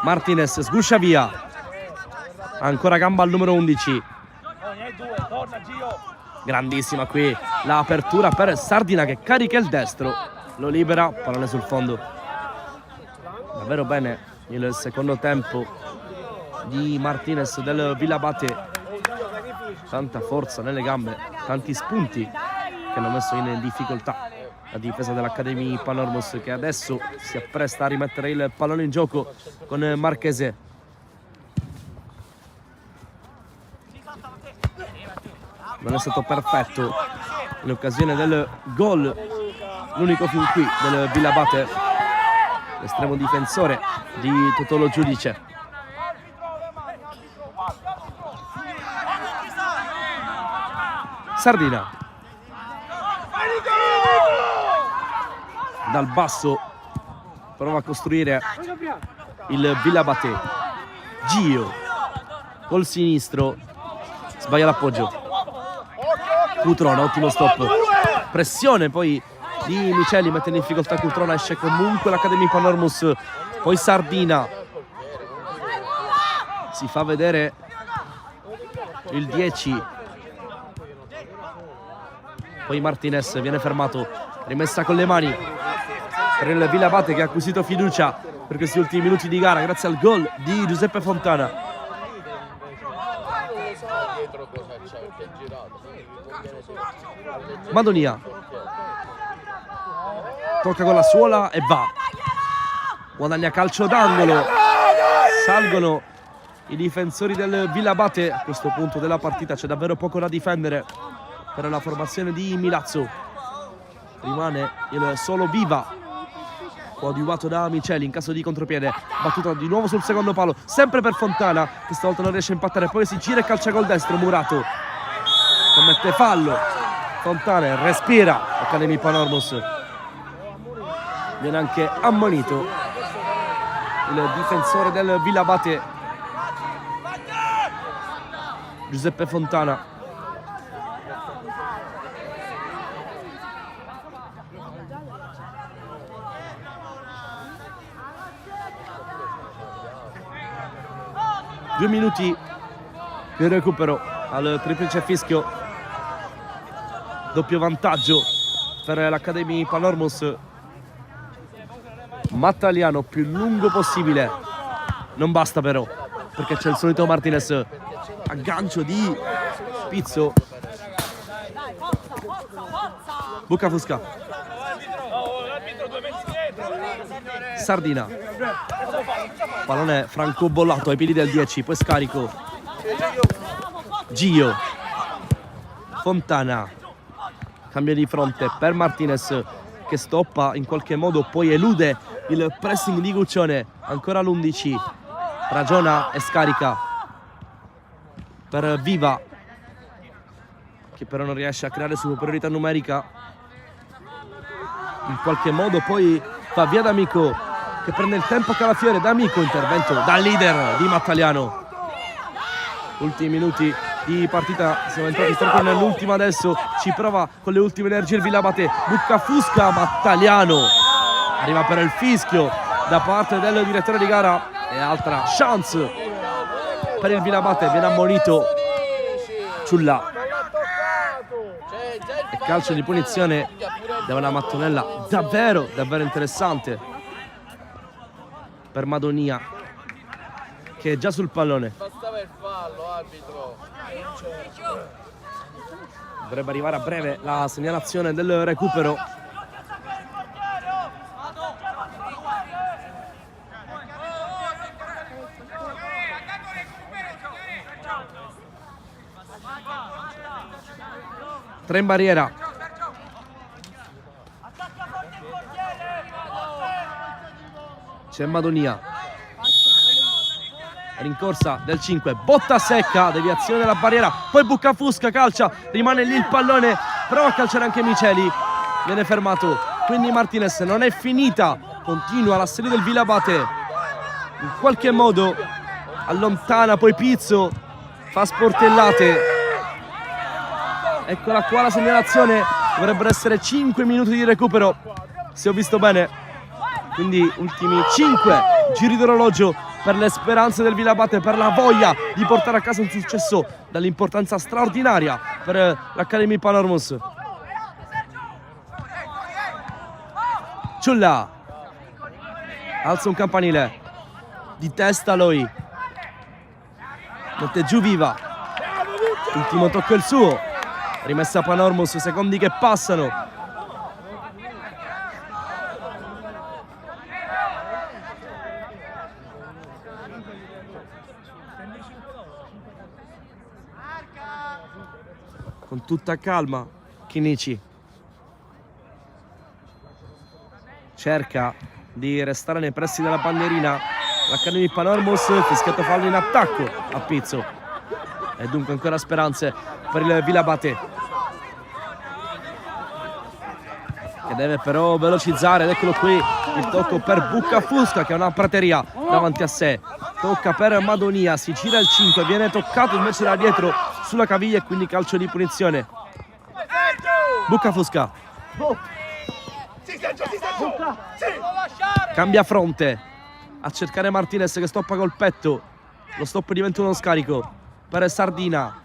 Martinez sguscia via. Ancora gamba al numero 11. Grandissima qui l'apertura per Sardina che carica il destro, lo libera, pallone sul fondo. Davvero bene il secondo tempo di Martinez del Villabate. Tanta forza nelle gambe, tanti spunti che hanno messo in difficoltà la difesa dell'Academy Panormos, che adesso si appresta a rimettere il pallone in gioco con Marchese. Non è stato perfetto in occasione del gol, l'unico fin qui del Villabate, l'estremo difensore di Totolo Giudice. Sardina dal basso prova a costruire il Villabate. Gio col sinistro sbaglia l'appoggio. Cutrona, ottimo stop, pressione poi di Miceli, mette in difficoltà Cutrona, esce comunque l'Academy Panormos. Poi Sardina si fa vedere il 10, poi Martinez viene fermato, rimessa con le mani per il Villabate che ha acquisito fiducia per questi ultimi minuti di gara grazie al gol di Giuseppe Fontana. Madonia tocca con la suola e va, guadagna calcio d'angolo. Salgono i difensori del Villabate. A questo punto della partita c'è davvero poco da difendere per la formazione di Milazzo. Rimane il solo Viva, coadiuvato da Miceli in caso di contropiede. Battuta di nuovo sul secondo palo, sempre per Fontana, che stavolta non riesce a impattare, poi si gira e calcia col destro. Murato commette fallo. Fontana respira. Academy Panormos viene anche ammonito il difensore del Villabate, Giuseppe Fontana. Due minuti di recupero al triplice fischio. Doppio vantaggio per l'Academy Panormos. Mattaliano più lungo possibile, non basta però, perché c'è il solito Martinez, aggancio di Pizzo, Bucafusca, Sardina, pallone francobollato ai piedi del 10, poi scarico, Gio, Fontana, cambio di fronte per Martinez che stoppa in qualche modo, poi elude il pressing di Guccione, ancora l'11, ragiona e scarica per Viva, che però non riesce a creare superiorità numerica, in qualche modo poi fa via D'Amico che prende il tempo Calafiore, D'Amico, intervento dal leader di Mattaliano. Ultimi minuti di partita, siamo entrati proprio nell'ultima adesso, ci prova con le ultime energie il Villabate, Bucafusca, Mattaliano arriva per il fischio da parte del direttore di gara e altra chance per il Villabate, viene ammonito Ciulla e calcio di punizione da una mattonella davvero interessante per Madonia, che è già sul pallone. Bastava il fallo, arbitro. Dovrebbe arrivare a breve la segnalazione del recupero. Tre in barriera. C'è Madonia. Rincorsa del 5, botta secca, deviazione della barriera, poi Bucafusca calcia, rimane lì il pallone, prova a calciare anche Miceli, viene fermato, quindi Martinez non è finita, continua l'assedio del Villabate, in qualche modo allontana poi Pizzo, fa sportellate, eccola qua la segnalazione, dovrebbero essere 5 minuti di recupero, se ho visto bene, quindi ultimi 5 giri d'orologio per le speranze del Villabate, per la voglia di portare a casa un successo dall'importanza straordinaria per l'Academy Panormus. Ciulla alza un campanile di testa, Loi mette giù Viva, ultimo tocco il suo, rimessa Panormus, secondi che passano. Con tutta calma Chinici cerca di restare nei pressi della bandierina, l'Academy Panormus, fischiato fallo in attacco a Pizzo e dunque ancora speranze per il Villabate, che deve però velocizzare, ed eccolo qui il tocco per Bucafusca che ha una prateria davanti a sé, tocca per Madonia, si gira il 5, viene toccato invece da dietro sulla caviglia e quindi calcio di punizione. Bucafusca cambia fronte a cercare Martinez che stoppa col petto, lo stop diventa uno scarico per Sardina,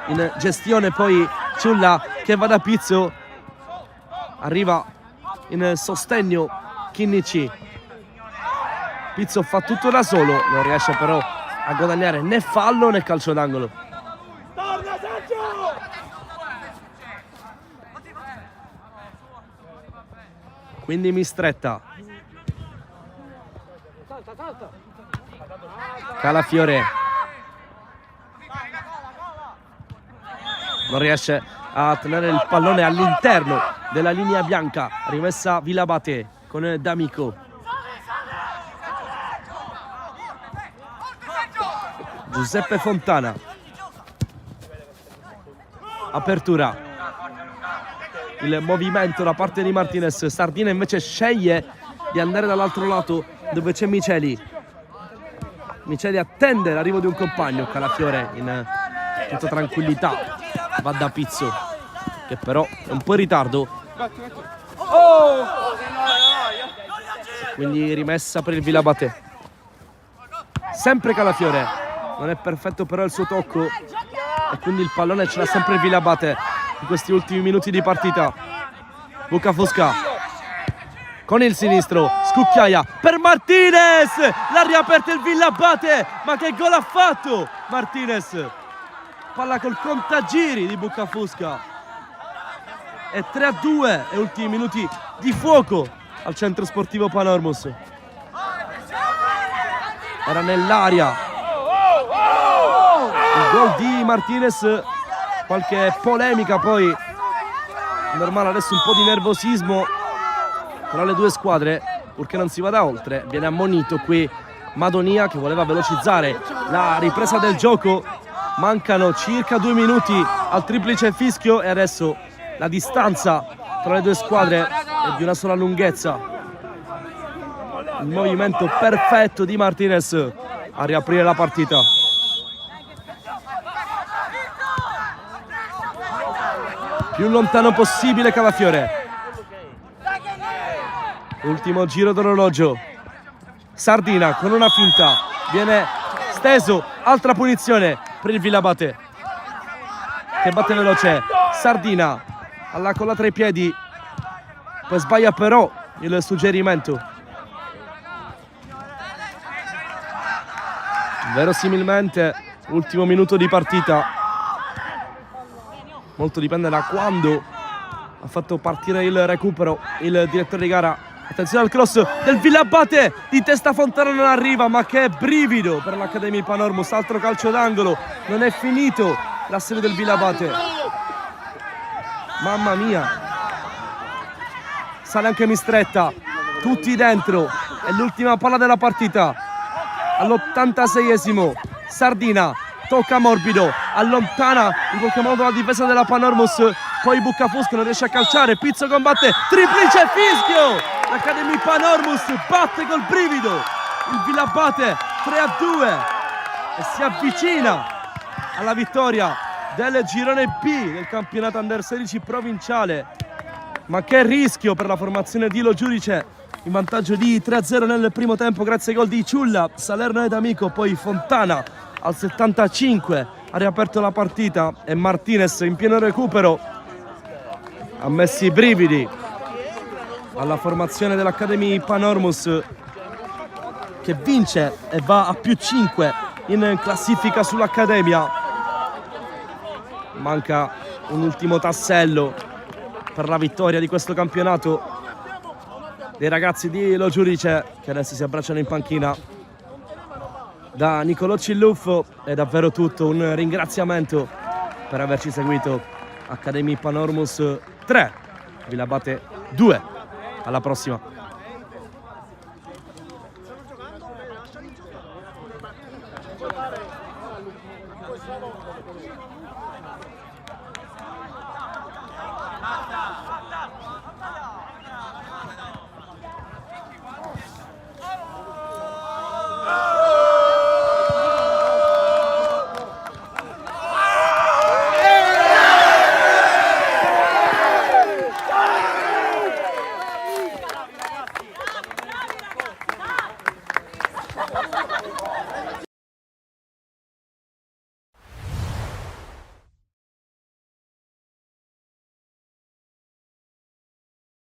in gestione poi Ciulla che va da Pizzo, arriva in sostegno Chinici, Pizzo fa tutto da solo, non riesce però a guadagnare né fallo né calcio d'angolo. Quindi Mistretta, Calafiore non riesce a tenere il pallone all'interno della linea bianca, rimessa Villabate con D'Amico, Giuseppe Fontana, apertura, il movimento da parte di Martinez, Sardina invece sceglie di andare dall'altro lato dove c'è Miceli, Miceli attende l'arrivo di un compagno, Calafiore in tutta tranquillità va da Pizzo che però è un po' in ritardo, quindi rimessa per il Villabate, sempre Calafiore, non è perfetto però il suo tocco e quindi il pallone ce l'ha sempre il Villabate in questi ultimi minuti di partita. Bucafusca con il sinistro, scucchiaia per Martinez, l'ha riaperta il Villabate, ma che gol ha fatto Martinez, palla col contagiri di Buccafusca, e 3-2 e ultimi minuti di fuoco al centro sportivo Panormus. Era nell'aria il gol di Martinez, qualche polemica poi, normale adesso un po' di nervosismo tra le due squadre, purché non si vada oltre. Viene ammonito qui Madonia che voleva velocizzare la ripresa del gioco, mancano circa 2 minuti al triplice fischio e adesso la distanza tra le due squadre è di una sola lunghezza. Il movimento perfetto di Martinez a riaprire la partita. Più lontano possibile Calafiore. Ultimo giro d'orologio. Sardina con una finta, viene steso, altra punizione per il Villabate che batte veloce. Sardina alla colla tra i piedi, poi sbaglia però il suggerimento. Verosimilmente ultimo minuto di partita, molto dipende da quando ha fatto partire il recupero il direttore di gara. Attenzione al cross del Villabate, di testa Fontana non arriva, ma che brivido per l'Accademia Panormus. Altro calcio d'angolo, non è finito l'assedio del Villabate. Mamma mia, sale anche Mistretta, tutti dentro, è l'ultima palla della partita. All'86esimo Sardina tocca morbido, allontana in qualche modo la difesa della Panormus, poi Buccafusca non riesce a calciare, Pizzo combatte, triplice fischio! L'Accademia Panormus batte col brivido il Villabate 3-2 e si avvicina alla vittoria del girone B del campionato Under 16 provinciale. Ma che rischio per la formazione di Lo Giudice, in vantaggio di 3-0 nel primo tempo grazie ai gol di Ciulla, Salerno ed Amico, poi Fontana al 75 ha riaperto la partita e Martinez in pieno recupero ha messo i brividi alla formazione dell'Accademia Panormus, che vince e va a +5 in classifica sull'Accademia. Manca un ultimo tassello per la vittoria di questo campionato dei ragazzi di Lo Giudice, che adesso si abbracciano in panchina. Da Nicolò Cilluffo è davvero tutto, un ringraziamento per averci seguito. Accademia Panormus 3, Villabate 2. Alla prossima.